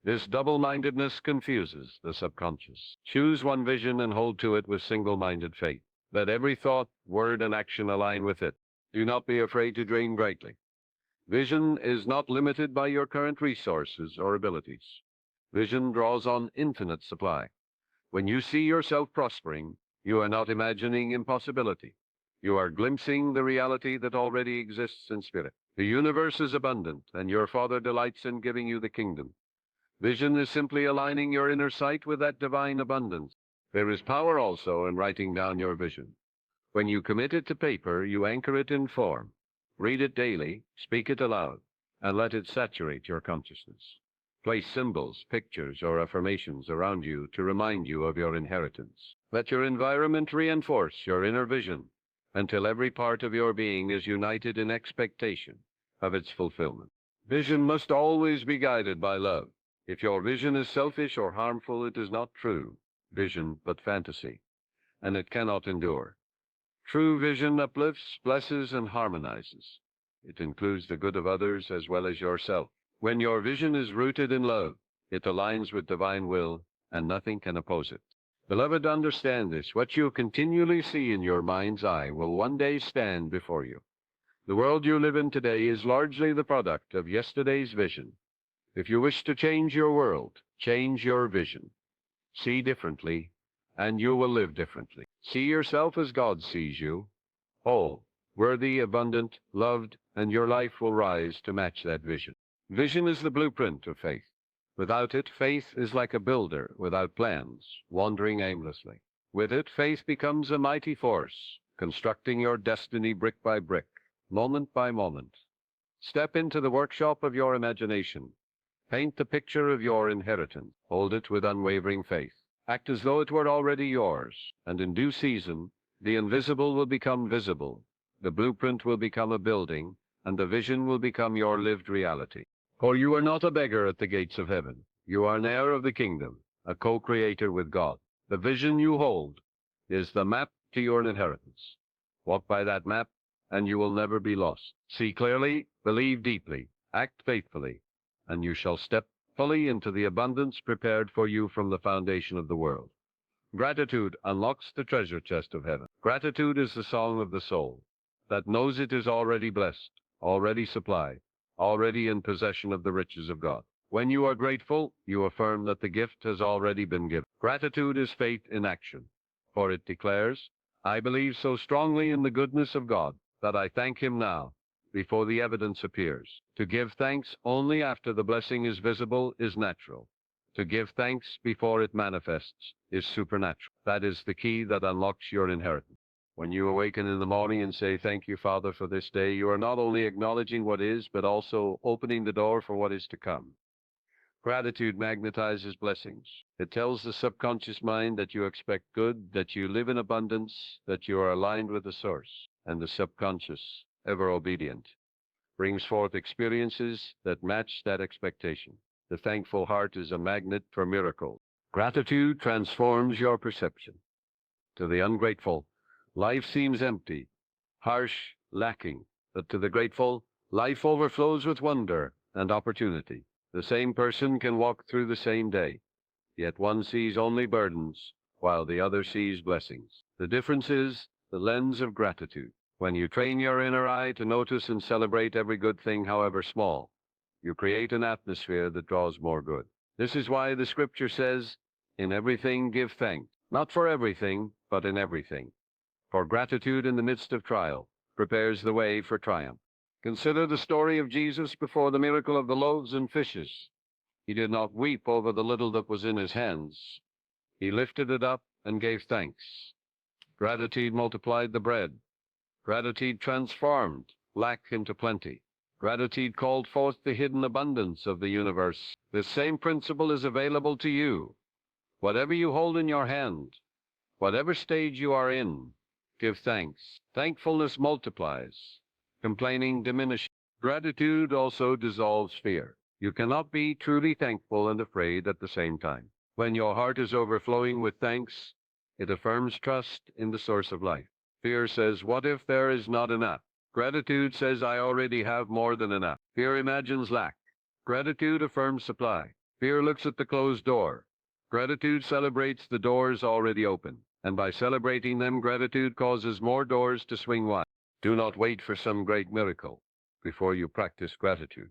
This double-mindedness confuses the subconscious. Choose one vision and hold to it with single-minded faith. Let every thought, word, and action align with it. Do not be afraid to dream greatly. Vision is not limited by your current resources or abilities. Vision draws on infinite supply. When you see yourself prospering, you are not imagining impossibility. You are glimpsing the reality that already exists in spirit. The universe is abundant, and your Father delights in giving you the kingdom. Vision is simply aligning your inner sight with that divine abundance. There is power also in writing down your vision. When you commit it to paper, you anchor it in form. Read it daily, speak it aloud, and let it saturate your consciousness. Place symbols, pictures, or affirmations around you to remind you of your inheritance. Let your environment reinforce your inner vision until every part of your being is united in expectation of its fulfillment. Vision must always be guided by love. If your vision is selfish or harmful, it is not true vision, but fantasy, and it cannot endure. True vision uplifts, blesses, and harmonizes. It includes the good of others as well as yourself. When your vision is rooted in love, it aligns with divine will, and nothing can oppose it. Beloved, understand this. What you continually see in your mind's eye will one day stand before you. The world you live in today is largely the product of yesterday's vision. If you wish to change your world, change your vision. See differently, and you will live differently. See yourself as God sees you, whole, worthy, abundant, loved, and your life will rise to match that vision. Vision is the blueprint of faith. Without it, faith is like a builder without plans, wandering aimlessly. With it, faith becomes a mighty force, constructing your destiny brick by brick, moment by moment. Step into the workshop of your imagination. Paint the picture of your inheritance. Hold it with unwavering faith. Act as though it were already yours, and in due season, the invisible will become visible, the blueprint will become a building, and the vision will become your lived reality. For you are not a beggar at the gates of heaven. You are an heir of the kingdom, a co-creator with God. The vision you hold is the map to your inheritance. Walk by that map, and you will never be lost. See clearly, believe deeply, act faithfully, and you shall step fully into the abundance prepared for you from the foundation of the world. Gratitude unlocks the treasure chest of heaven. Gratitude is the song of the soul that knows it is already blessed, already supplied, already in possession of the riches of God. When you are grateful, you affirm that the gift has already been given. Gratitude is faith in action, for it declares, I believe so strongly in the goodness of God that I thank Him now, before the evidence appears. To give thanks only after the blessing is visible is natural. To give thanks before it manifests is supernatural. That is the key that unlocks your inheritance. When you awaken in the morning and say, thank you, Father, for this day, you are not only acknowledging what is, but also opening the door for what is to come. Gratitude magnetizes blessings. It tells the subconscious mind that you expect good, that you live in abundance, that you are aligned with the source, and the subconscious, ever obedient, brings forth experiences that match that expectation. The thankful heart is a magnet for miracles. Gratitude transforms your perception. To the ungrateful, life seems empty, harsh, lacking. But to the grateful, life overflows with wonder and opportunity. The same person can walk through the same day, yet one sees only burdens, while the other sees blessings. The difference is the lens of gratitude. When you train your inner eye to notice and celebrate every good thing, however small, you create an atmosphere that draws more good. This is why the scripture says, in everything give thanks, not for everything, but in everything. For gratitude in the midst of trial prepares the way for triumph. Consider the story of Jesus before the miracle of the loaves and fishes. He did not weep over the little that was in his hands. He lifted it up and gave thanks. Gratitude multiplied the bread. Gratitude transformed lack into plenty. Gratitude called forth the hidden abundance of the universe. This same principle is available to you. Whatever you hold in your hand, whatever stage you are in, give thanks. Thankfulness multiplies. Complaining diminishes. Gratitude also dissolves fear. You cannot be truly thankful and afraid at the same time. When your heart is overflowing with thanks, it affirms trust in the source of life. Fear says, what if there is not enough? Gratitude says, I already have more than enough. Fear imagines lack. Gratitude affirms supply. Fear looks at the closed door. Gratitude celebrates the doors already open. And by celebrating them, gratitude causes more doors to swing wide. Do not wait for some great miracle before you practice gratitude.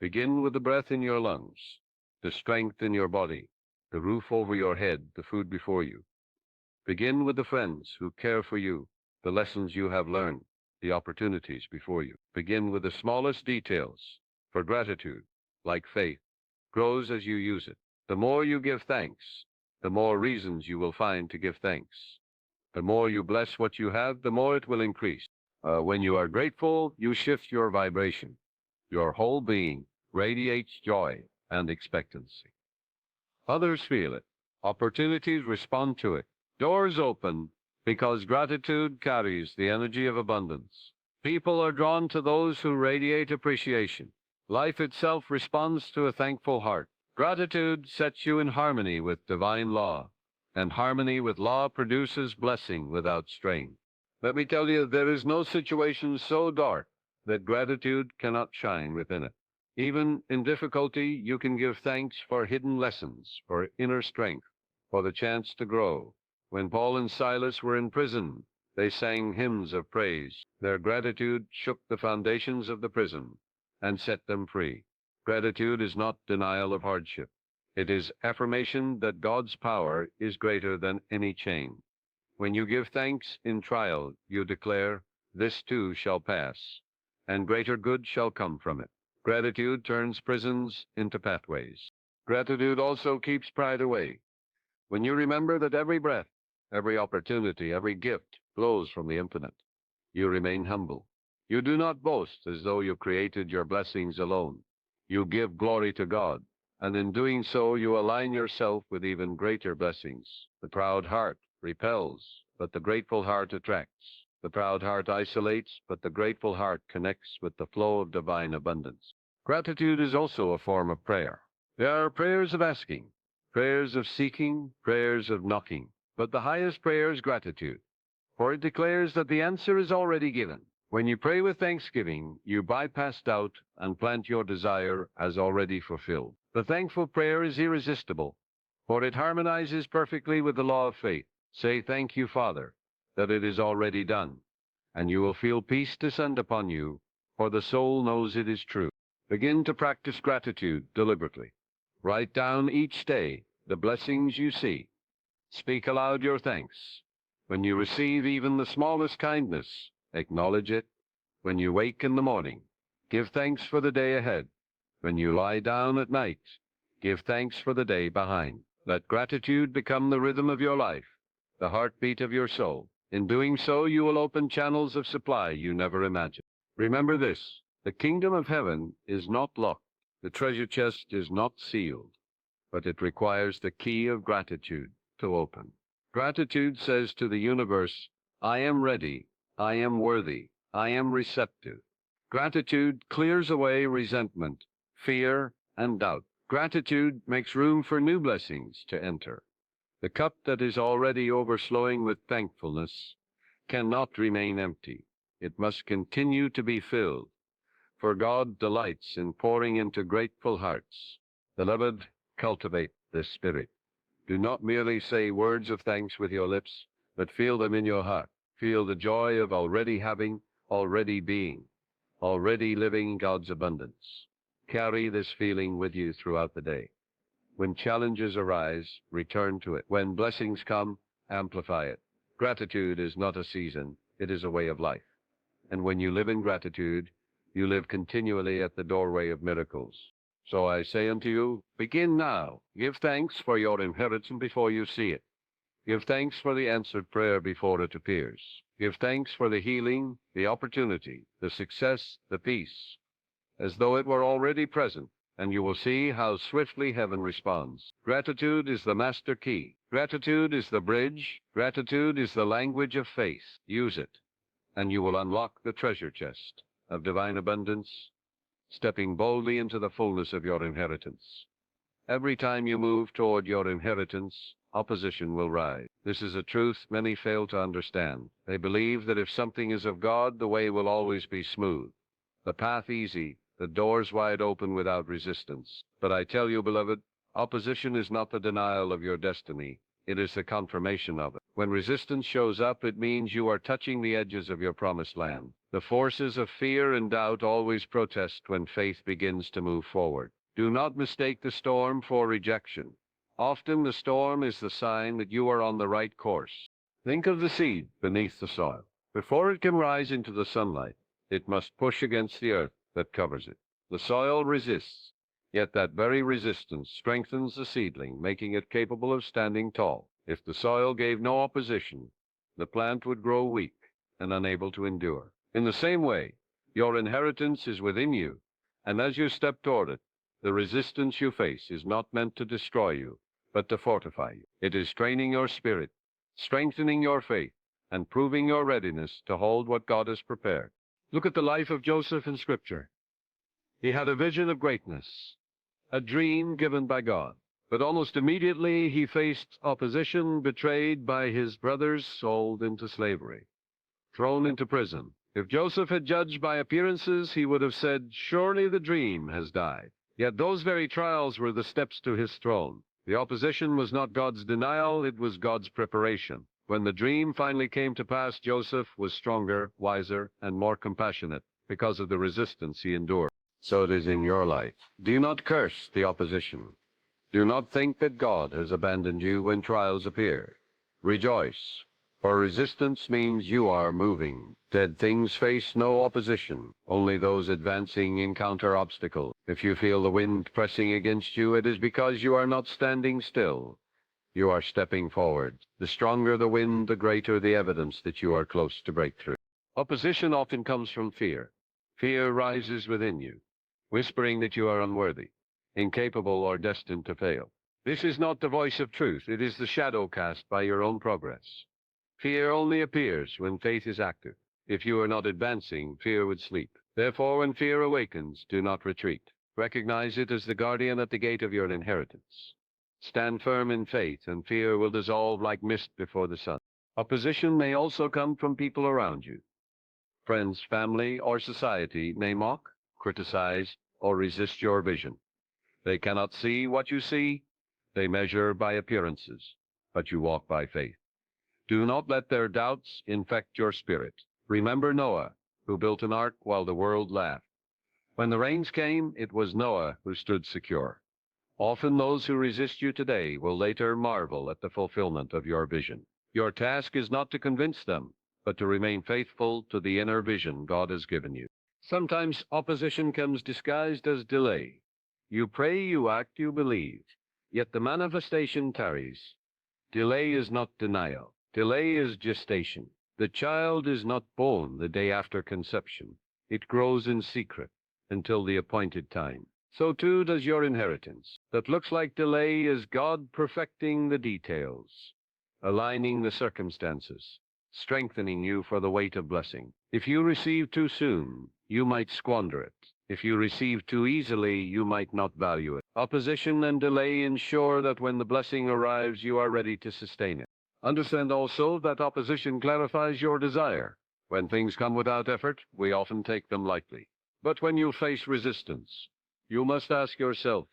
Begin with the breath in your lungs, the strength in your body, the roof over your head, the food before you. Begin with the friends who care for you, the lessons you have learned, the opportunities before you. Begin with the smallest details, for gratitude, like faith, grows as you use it. The more you give thanks, the more reasons you will find to give thanks. The more you bless what you have, the more it will increase. When you are grateful, you shift your vibration. Your whole being radiates joy and expectancy. Others feel it. Opportunities respond to it. Doors open because gratitude carries the energy of abundance. People are drawn to those who radiate appreciation. Life itself responds to a thankful heart. Gratitude sets you in harmony with divine law, and harmony with law produces blessing without strain. Let me tell you, there is no situation so dark that gratitude cannot shine within it. Even in difficulty, you can give thanks for hidden lessons, for inner strength, for the chance to grow. When Paul and Silas were in prison, they sang hymns of praise. Their gratitude shook the foundations of the prison and set them free. Gratitude is not denial of hardship. It is affirmation that God's power is greater than any chain. When you give thanks in trial, you declare, "This too shall pass, and greater good shall come from it." Gratitude turns prisons into pathways. Gratitude also keeps pride away. When you remember that every breath, every opportunity, every gift flows from the infinite, you remain humble. You do not boast as though you created your blessings alone. You give glory to God, and in doing so you align yourself with even greater blessings. The proud heart repels, but the grateful heart attracts. The proud heart isolates, but the grateful heart connects with the flow of divine abundance. Gratitude is also a form of prayer. There are prayers of asking, prayers of seeking, prayers of knocking. But the highest prayer is gratitude, for it declares that the answer is already given. When you pray with thanksgiving, you bypass doubt and plant your desire as already fulfilled. The thankful prayer is irresistible, for it harmonizes perfectly with the law of faith. Say, "Thank you, Father, that it is already done," and you will feel peace descend upon you, for the soul knows it is true. Begin to practice gratitude deliberately. Write down each day the blessings you see. Speak aloud your thanks. When you receive even the smallest kindness, acknowledge it. When you wake in the morning, give thanks for the day ahead. When you lie down at night, give thanks for the day behind. Let gratitude become the rhythm of your life, the heartbeat of your soul. In doing so, you will open channels of supply you never imagined. Remember this: the kingdom of heaven is not locked. The treasure chest is not sealed, but it requires the key of gratitude to open. Gratitude says to the universe, "I am ready, I am worthy, I am receptive." Gratitude clears away resentment, fear, and doubt. Gratitude makes room for new blessings to enter. The cup that is already overflowing with thankfulness cannot remain empty. It must continue to be filled, for God delights in pouring into grateful hearts. Beloved, cultivate this spirit. Do not merely say words of thanks with your lips, but feel them in your heart. Feel the joy of already having, already being, already living God's abundance. Carry this feeling with you throughout the day. When challenges arise, return to it. When blessings come, amplify it. Gratitude is not a season, it is a way of life. And when you live in gratitude, you live continually at the doorway of miracles. So I say unto you, begin now. Give thanks for your inheritance before you see it. Give thanks for the answered prayer before it appears. Give thanks for the healing, the opportunity, the success, the peace, as though it were already present, and you will see how swiftly heaven responds. Gratitude is the master key. Gratitude is the bridge. Gratitude is the language of faith. Use it, and you will unlock the treasure chest of divine abundance, stepping boldly into the fullness of your inheritance. Every time you move toward your inheritance, opposition will rise. This is a truth many fail to understand. They believe that if something is of God, the way will always be smooth, the path easy, the doors wide open without resistance. But I tell you, beloved, opposition is not the denial of your destiny. It is the confirmation of it. When resistance shows up, it means you are touching the edges of your promised land. The forces of fear and doubt always protest when faith begins to move forward. Do not mistake the storm for rejection. Often the storm is the sign that you are on the right course. Think of the seed beneath the soil. Before it can rise into the sunlight, it must push against the earth that covers it. The soil resists. Yet that very resistance strengthens the seedling, making it capable of standing tall. If the soil gave no opposition, the plant would grow weak and unable to endure. In the same way, your inheritance is within you, and as you step toward it, the resistance you face is not meant to destroy you, but to fortify you. It is training your spirit, strengthening your faith, and proving your readiness to hold what God has prepared. Look at the life of Joseph in Scripture. He had a vision of greatness, a dream given by God. But almost immediately he faced opposition, betrayed by his brothers, sold into slavery, thrown into prison. If Joseph had judged by appearances, he would have said, "Surely the dream has died." Yet those very trials were the steps to his throne. The opposition was not God's denial, it was God's preparation. When the dream finally came to pass, Joseph was stronger, wiser, and more compassionate because of the resistance he endured. So it is in your life. Do not curse the opposition. Do not think that God has abandoned you when trials appear. Rejoice, for resistance means you are moving. Dead things face no opposition. Only those advancing encounter obstacles. If you feel the wind pressing against you, it is because you are not standing still. You are stepping forward. The stronger the wind, the greater the evidence that you are close to breakthrough. Opposition often comes from fear. Fear rises within you, whispering that you are unworthy, incapable, or destined to fail. This is not the voice of truth. It is the shadow cast by your own progress. Fear only appears when faith is active. If you are not advancing, fear would sleep. Therefore, when fear awakens, do not retreat. Recognize it as the guardian at the gate of your inheritance. Stand firm in faith, and fear will dissolve like mist before the sun. Opposition may also come from people around you. Friends, family, or society may mock, criticize, or resist your vision. They cannot see what you see. They measure by appearances, but you walk by faith. Do not let their doubts infect your spirit. Remember Noah, who built an ark while the world laughed. When the rains came, it was Noah who stood secure. Often those who resist you today will later marvel at the fulfillment of your vision. Your task is not to convince them, but to remain faithful to the inner vision God has given you. Sometimes opposition comes disguised as delay. You pray, you act, you believe, yet the manifestation tarries. Delay is not denial. Delay is gestation. The child is not born the day after conception. It grows in secret until the appointed time. So too does your inheritance. That looks like delay is God perfecting the details, aligning the circumstances, strengthening you for the weight of blessing. If you receive too soon, you might squander it. If you receive too easily, you might not value it. Opposition and delay ensure that when the blessing arrives, you are ready to sustain it. Understand also that opposition clarifies your desire. When things come without effort, we often take them lightly. But when you face resistance, you must ask yourself,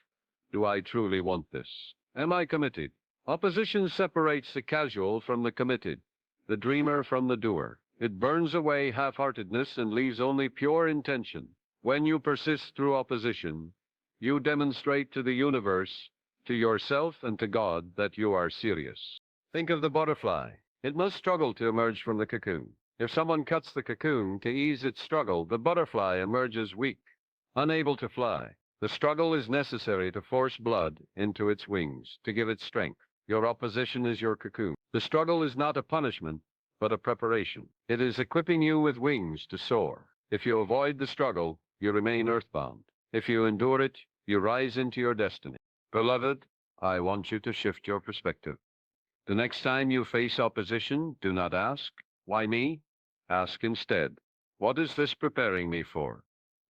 do I truly want this? Am I committed? Opposition separates the casual from the committed, the dreamer from the doer. It burns away half-heartedness and leaves only pure intention. When you persist through opposition, you demonstrate to the universe, to yourself, and to God that you are serious. Think of the butterfly. It must struggle to emerge from the cocoon. If someone cuts the cocoon to ease its struggle, the butterfly emerges weak, unable to fly. The struggle is necessary to force blood into its wings, to give it strength. Your opposition is your cocoon. The struggle is not a punishment, but a preparation. It is equipping you with wings to soar. If you avoid the struggle, you remain earthbound. If you endure it, you rise into your destiny. Beloved, I want you to shift your perspective. The next time you face opposition, do not ask, "Why me?" Ask instead, "What is this preparing me for?"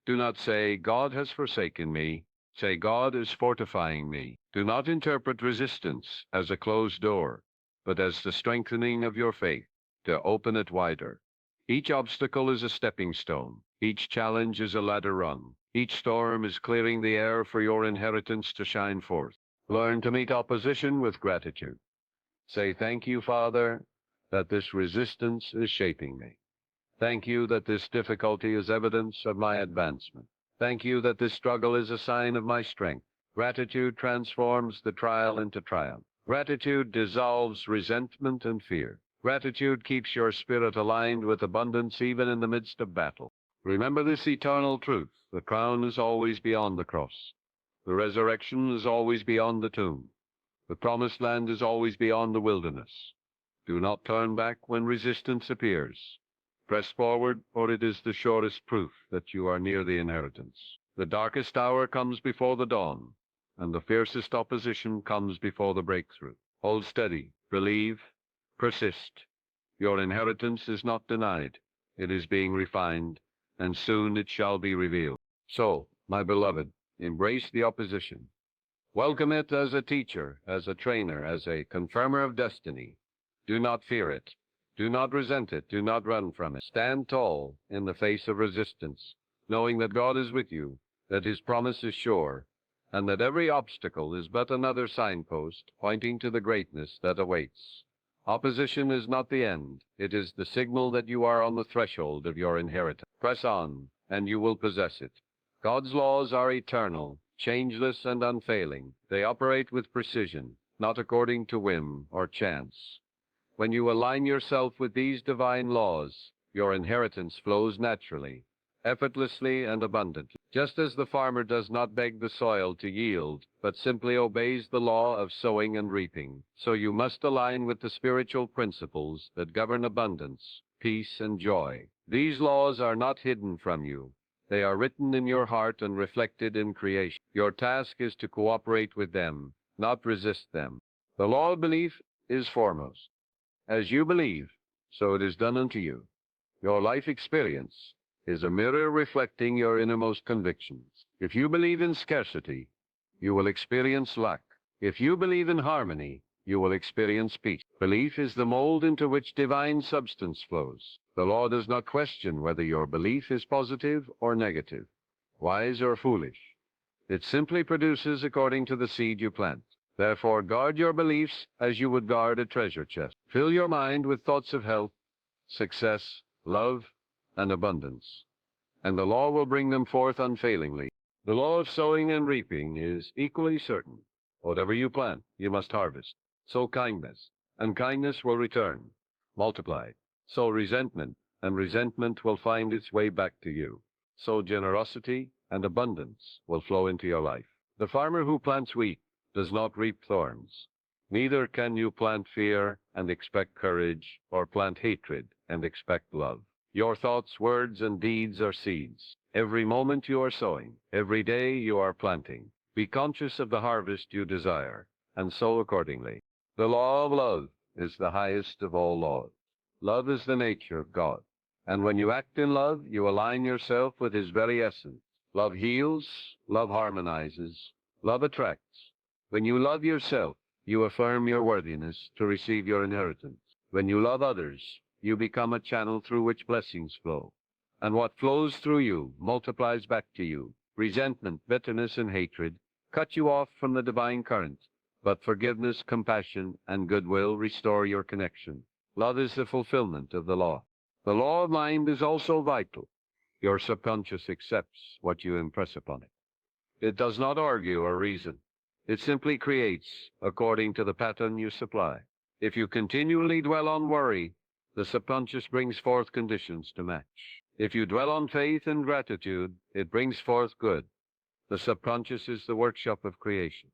Do not say, "God has forsaken me." Say, "God is fortifying me." Do not interpret resistance as a closed door, but as the strengthening of your faith to open it wider. Each obstacle is a stepping stone. Each challenge is a ladder run. Each storm is clearing the air for your inheritance to shine forth. Learn to meet opposition with gratitude. Say, "Thank you, Father, that this resistance is shaping me. Thank you that this difficulty is evidence of my advancement. Thank you that this struggle is a sign of my strength." Gratitude transforms the trial into triumph. Gratitude dissolves resentment and fear. Gratitude keeps your spirit aligned with abundance even in the midst of battle. Remember this eternal truth: the crown is always beyond the cross. The resurrection is always beyond the tomb. The promised land is always beyond the wilderness. Do not turn back when resistance appears. Press forward, for it is the surest proof that you are near the inheritance. The darkest hour comes before the dawn, and the fiercest opposition comes before the breakthrough. Hold steady, believe, persist. Your inheritance is not denied. It is being refined, and soon it shall be revealed. So, my beloved, embrace the opposition. Welcome it as a teacher, as a trainer, as a confirmer of destiny. Do not fear it. Do not resent it. Do not run from it. Stand tall in the face of resistance, knowing that God is with you, that His promise is sure, and that every obstacle is but another signpost pointing to the greatness that awaits. Opposition is not the end. It is the signal that you are on the threshold of your inheritance. Press on, and you will possess it. God's laws are eternal, changeless, and unfailing. They operate with precision, not according to whim or chance. When you align yourself with these divine laws, your inheritance flows naturally, effortlessly, and abundantly. Just as the farmer does not beg the soil to yield, but simply obeys the law of sowing and reaping, so you must align with the spiritual principles that govern abundance, peace, and joy. These laws are not hidden from you. They are written in your heart and reflected in creation. Your task is to cooperate with them, not resist them. The law of belief is foremost. As you believe, so it is done unto you. Your life experience is a mirror reflecting your innermost convictions. If you believe in scarcity, you will experience lack. If you believe in harmony, you will experience peace. Belief is the mold into which divine substance flows. The law does not question whether your belief is positive or negative, wise or foolish. It simply produces according to the seed you plant. Therefore, guard your beliefs as you would guard a treasure chest. Fill your mind with thoughts of health, success, love, and abundance, and the law will bring them forth unfailingly. The law of sowing and reaping is equally certain. Whatever you plant, you must harvest. Sow kindness, and kindness will return, multiplied. Sow resentment, and resentment will find its way back to you. Sow generosity, and abundance will flow into your life. The farmer who plants wheat does not reap thorns. Neither can you plant fear and expect courage, or plant hatred and expect love. Your thoughts, words, and deeds are seeds. Every moment you are sowing, every day you are planting. Be conscious of the harvest you desire, and sow accordingly. The law of love is the highest of all laws. Love is the nature of God, and when you act in love, you align yourself with His very essence. Love heals, love harmonizes, love attracts. When you love yourself, you affirm your worthiness to receive your inheritance. When you love others, you become a channel through which blessings flow. And what flows through you multiplies back to you. Resentment, bitterness, and hatred cut you off from the divine current, but forgiveness, compassion, and goodwill restore your connection. Love is the fulfillment of the law. The law of mind is also vital. Your subconscious accepts what you impress upon it. It does not argue or reason. It simply creates according to the pattern you supply. If you continually dwell on worry, the subconscious brings forth conditions to match. If you dwell on faith and gratitude, it brings forth good. The subconscious is the workshop of creation,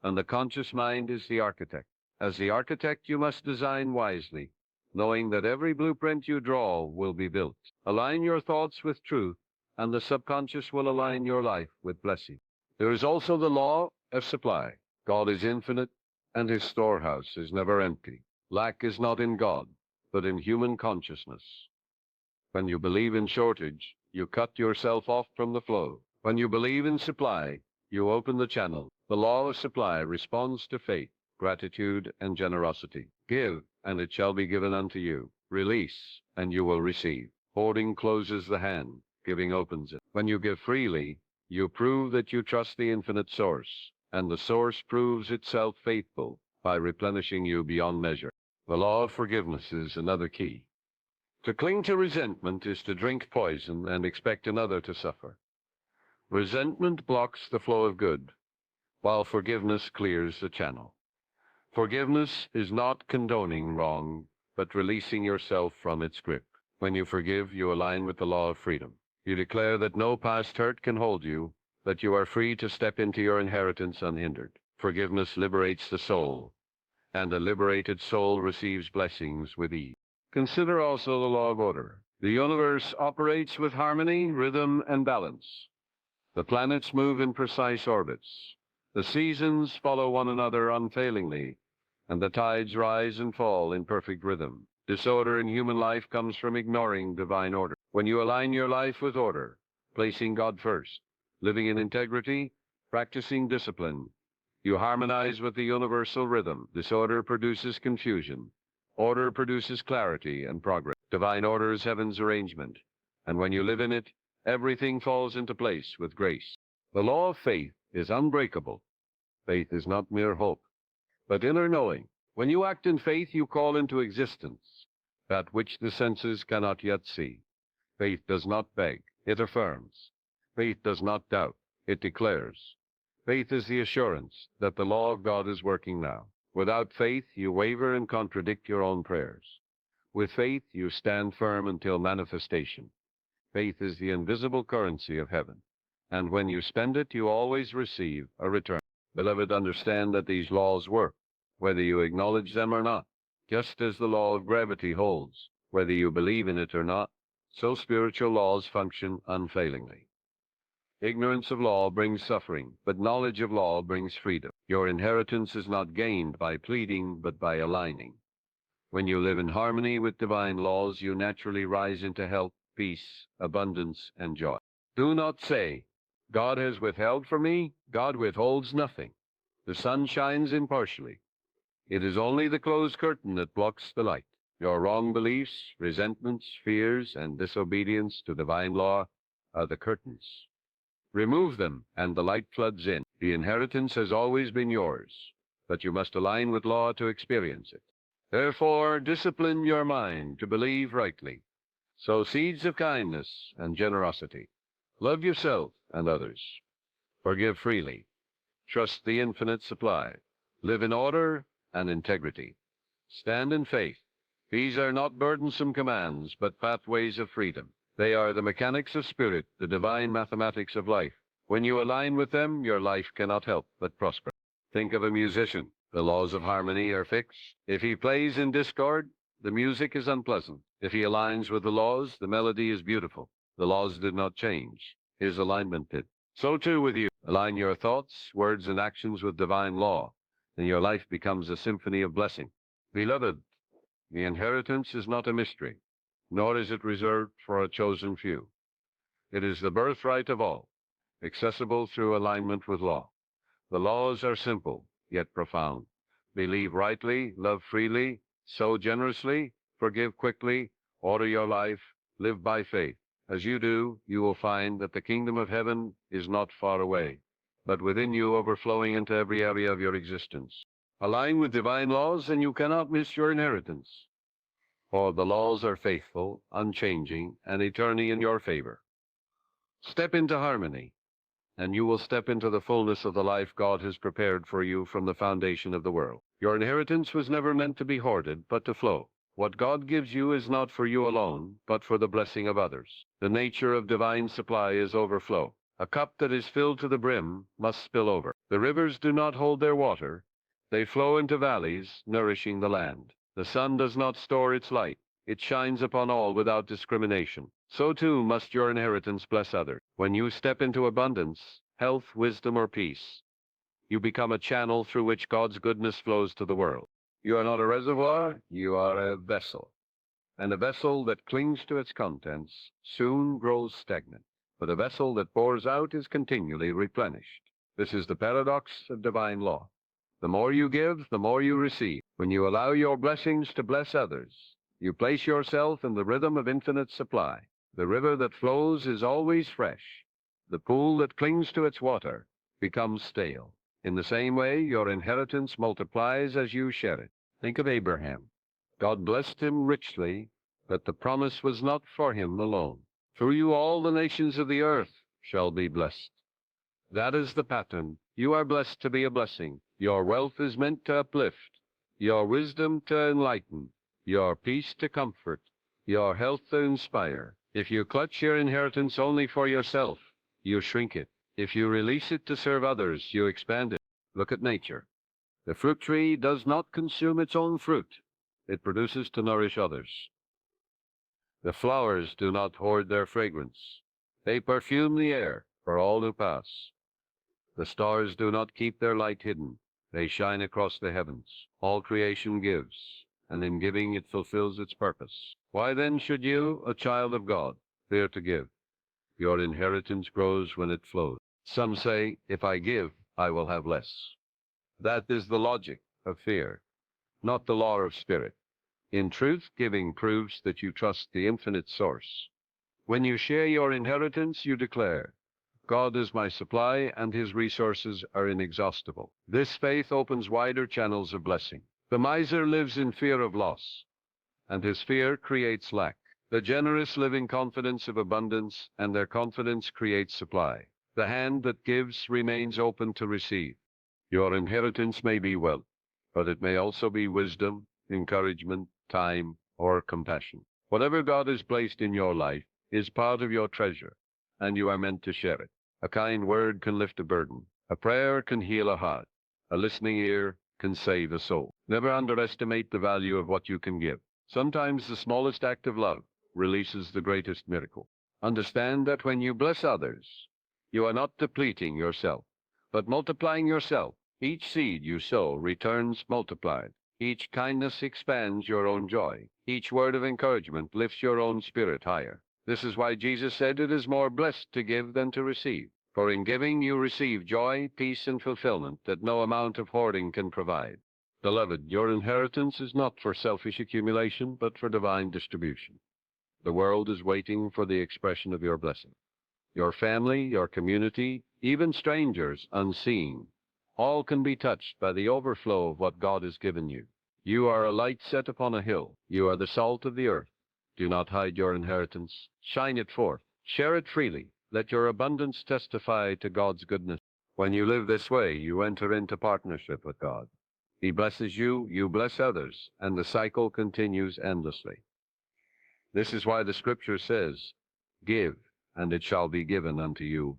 and the conscious mind is the architect. As the architect, you must design wisely, knowing that every blueprint you draw will be built. Align your thoughts with truth, and the subconscious will align your life with blessing. There is also the law of supply. God is infinite, and His storehouse is never empty. Lack is not in God, but in human consciousness. When you believe in shortage, you cut yourself off from the flow. When you believe in supply, you open the channel. The law of supply responds to faith, gratitude, and generosity. Give, and it shall be given unto you. Release, and you will receive. Hoarding closes the hand, giving opens it. When you give freely, you prove that you trust the infinite source, and the source proves itself faithful by replenishing you beyond measure. The law of forgiveness is another key. To cling to resentment is to drink poison and expect another to suffer. Resentment blocks the flow of good, while forgiveness clears the channel. Forgiveness is not condoning wrong, but releasing yourself from its grip. When you forgive, you align with the law of freedom. You declare that no past hurt can hold you, but you are free to step into your inheritance unhindered. Forgiveness liberates the soul, and a liberated soul receives blessings with ease. Consider also the law of order. The universe operates with harmony, rhythm, and balance. The planets move in precise orbits. The seasons follow one another unfailingly, and the tides rise and fall in perfect rhythm. Disorder in human life comes from ignoring divine order. When you align your life with order, placing God first, living in integrity, practicing discipline, you harmonize with the universal rhythm. Disorder produces confusion. Order produces clarity and progress. Divine order is heaven's arrangement, and when you live in it, everything falls into place with grace. The law of faith is unbreakable. Faith is not mere hope, but inner knowing. When you act in faith, you call into existence that which the senses cannot yet see. Faith does not beg, it affirms. Faith does not doubt, it declares. Faith is the assurance that the law of God is working now. Without faith, you waver and contradict your own prayers. With faith, you stand firm until manifestation. Faith is the invisible currency of heaven, and when you spend it, you always receive a return. Beloved, understand that these laws work, whether you acknowledge them or not. Just as the law of gravity holds, whether you believe in it or not, so spiritual laws function unfailingly. Ignorance of law brings suffering, but knowledge of law brings freedom. Your inheritance is not gained by pleading, but by aligning. When you live in harmony with divine laws, you naturally rise into health, peace, abundance, and joy. Do not say, God has withheld from me. God withholds nothing. The sun shines impartially. It is only the closed curtain that blocks the light. Your wrong beliefs, resentments, fears, and disobedience to divine law are the curtains. Remove them, and the light floods in. The inheritance has always been yours, but you must align with law to experience it. Therefore, discipline your mind to believe rightly. Sow seeds of kindness and generosity. Love yourself and others. Forgive freely. Trust the infinite supply. Live in order and integrity. Stand in faith. These are not burdensome commands, but pathways of freedom. They are the mechanics of spirit, the divine mathematics of life. When you align with them, your life cannot help but prosper. Think of a musician. The laws of harmony are fixed. If he plays in discord, the music is unpleasant. If he aligns with the laws, the melody is beautiful. The laws did not change. His alignment did. So too with you. Align your thoughts, words, and actions with divine law, and your life becomes a symphony of blessing. Beloved, the inheritance is not a mystery, nor is it reserved for a chosen few. It is the birthright of all, accessible through alignment with law. The laws are simple, yet profound. Believe rightly, love freely, sow generously, forgive quickly, order your life, live by faith. As you do, you will find that the kingdom of heaven is not far away, but within you, overflowing into every area of your existence. Align with divine laws, and you cannot miss your inheritance. For the laws are faithful, unchanging, and eternally in your favor. Step into harmony, and you will step into the fullness of the life God has prepared for you from the foundation of the world. Your inheritance was never meant to be hoarded, but to flow. What God gives you is not for you alone, but for the blessing of others. The nature of divine supply is overflow. A cup that is filled to the brim must spill over. The rivers do not hold their water. They flow into valleys, nourishing the land. The sun does not store its light. It shines upon all without discrimination. So too must your inheritance bless others. When you step into abundance, health, wisdom, or peace, you become a channel through which God's goodness flows to the world. You are not a reservoir, you are a vessel. And a vessel that clings to its contents soon grows stagnant. But a vessel that pours out is continually replenished. This is the paradox of divine law. The more you give, the more you receive. When you allow your blessings to bless others, you place yourself in the rhythm of infinite supply. The river that flows is always fresh. The pool that clings to its water becomes stale. In the same way, your inheritance multiplies as you share it. Think of Abraham. God blessed him richly, but the promise was not for him alone. Through you all the nations of the earth shall be blessed. That is the pattern. You are blessed to be a blessing. Your wealth is meant to uplift, your wisdom to enlighten, your peace to comfort, your health to inspire. If you clutch your inheritance only for yourself, you shrink it. If you release it to serve others, you expand it. Look at nature. The fruit tree does not consume its own fruit. It produces to nourish others. The flowers do not hoard their fragrance. They perfume the air for all who pass. The stars do not keep their light hidden. They shine across the heavens. All creation gives, and in giving it fulfills its purpose. Why then should you, a child of God, fear to give? Your inheritance grows when it flows. Some say, if I give, I will have less. That is the logic of fear, not the law of spirit. In truth, giving proves that you trust the infinite source. When you share your inheritance, you declare, God is my supply, and his resources are inexhaustible. This faith opens wider channels of blessing. The miser lives in fear of loss, and his fear creates lack. The generous live in confidence of abundance, and their confidence creates supply. The hand that gives remains open to receive. Your inheritance may be wealth, but it may also be wisdom, encouragement, time, or compassion. Whatever God has placed in your life is part of your treasure, and you are meant to share it. A kind word can lift a burden. A prayer can heal a heart. A listening ear can save a soul. Never underestimate the value of what you can give. Sometimes the smallest act of love releases the greatest miracle. Understand that when you bless others, you are not depleting yourself, but multiplying yourself. Each seed you sow returns multiplied. Each kindness expands your own joy. Each word of encouragement lifts your own spirit higher. This is why Jesus said it is more blessed to give than to receive. For in giving you receive joy, peace, and fulfillment that no amount of hoarding can provide. Beloved, your inheritance is not for selfish accumulation, but for divine distribution. The world is waiting for the expression of your blessing. Your family, your community, even strangers unseen, all can be touched by the overflow of what God has given you. You are a light set upon a hill. You are the salt of the earth. Do not hide your inheritance. Shine it forth. Share it freely. Let your abundance testify to God's goodness. When you live this way, you enter into partnership with God. He blesses you, you bless others, and the cycle continues endlessly. This is why the scripture says, give, and it shall be given unto you.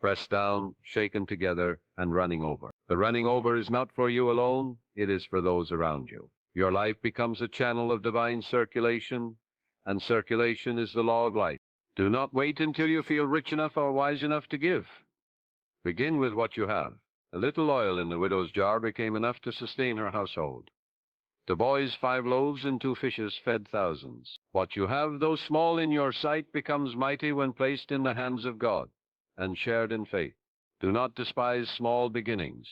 Pressed down, shaken together, and running over. The running over is not for you alone, it is for those around you. Your life becomes a channel of divine circulation, and circulation is the law of life. Do not wait until you feel rich enough or wise enough to give. Begin with what you have. A little oil in the widow's jar became enough to sustain her household. The boys 5 loaves and 2 fishes fed thousands. What you have, though small in your sight, becomes mighty when placed in the hands of God and shared in faith. Do not despise small beginnings.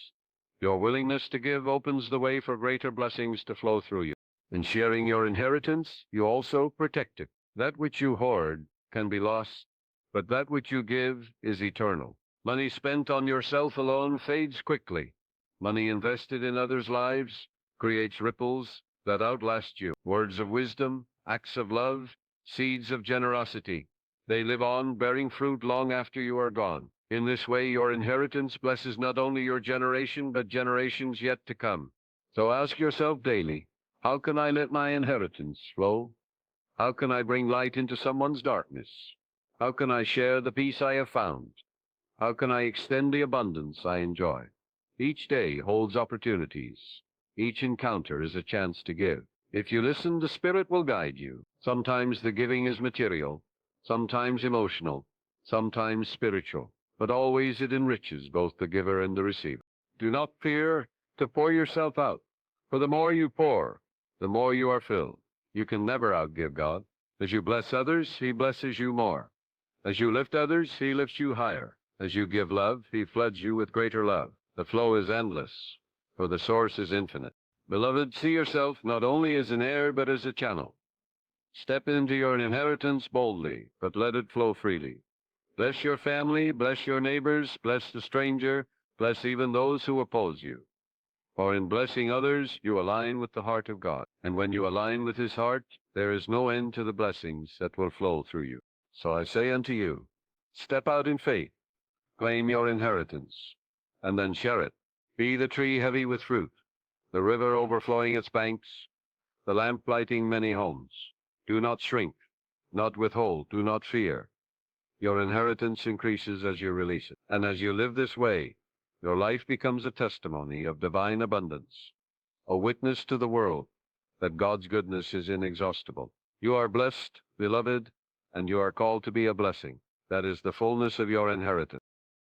Your willingness to give opens the way for greater blessings to flow through you. In sharing your inheritance, you also protect it. That which you hoard can be lost, but that which you give is eternal. Money spent on yourself alone fades quickly. Money invested in others' lives creates ripples that outlast you. Words of wisdom, acts of love, seeds of generosity. They live on, bearing fruit long after you are gone. In this way, your inheritance blesses not only your generation, but generations yet to come. So ask yourself daily, how can I let my inheritance flow? How can I bring light into someone's darkness? How can I share the peace I have found? How can I extend the abundance I enjoy? Each day holds opportunities. Each encounter is a chance to give. If you listen, the Spirit will guide you. Sometimes the giving is material, sometimes emotional, sometimes spiritual, but always it enriches both the giver and the receiver. Do not fear to pour yourself out, for the more you pour, the more you are filled. You can never outgive God. As you bless others, he blesses you more. As you lift others, he lifts you higher. As you give love, he floods you with greater love. The flow is endless, for the source is infinite. Beloved, see yourself not only as an heir, but as a channel. Step into your inheritance boldly, but let it flow freely. Bless your family, bless your neighbors, bless the stranger, bless even those who oppose you. For in blessing others, you align with the heart of God. And when you align with his heart, there is no end to the blessings that will flow through you. So I say unto you, step out in faith, claim your inheritance, and then share it. Be the tree heavy with fruit, the river overflowing its banks, the lamp lighting many homes. Do not shrink, not withhold, do not fear. Your inheritance increases as you release it. And as you live this way, your life becomes a testimony of divine abundance, a witness to the world that God's goodness is inexhaustible. You are blessed, beloved, and you are called to be a blessing. That is the fullness of your inheritance.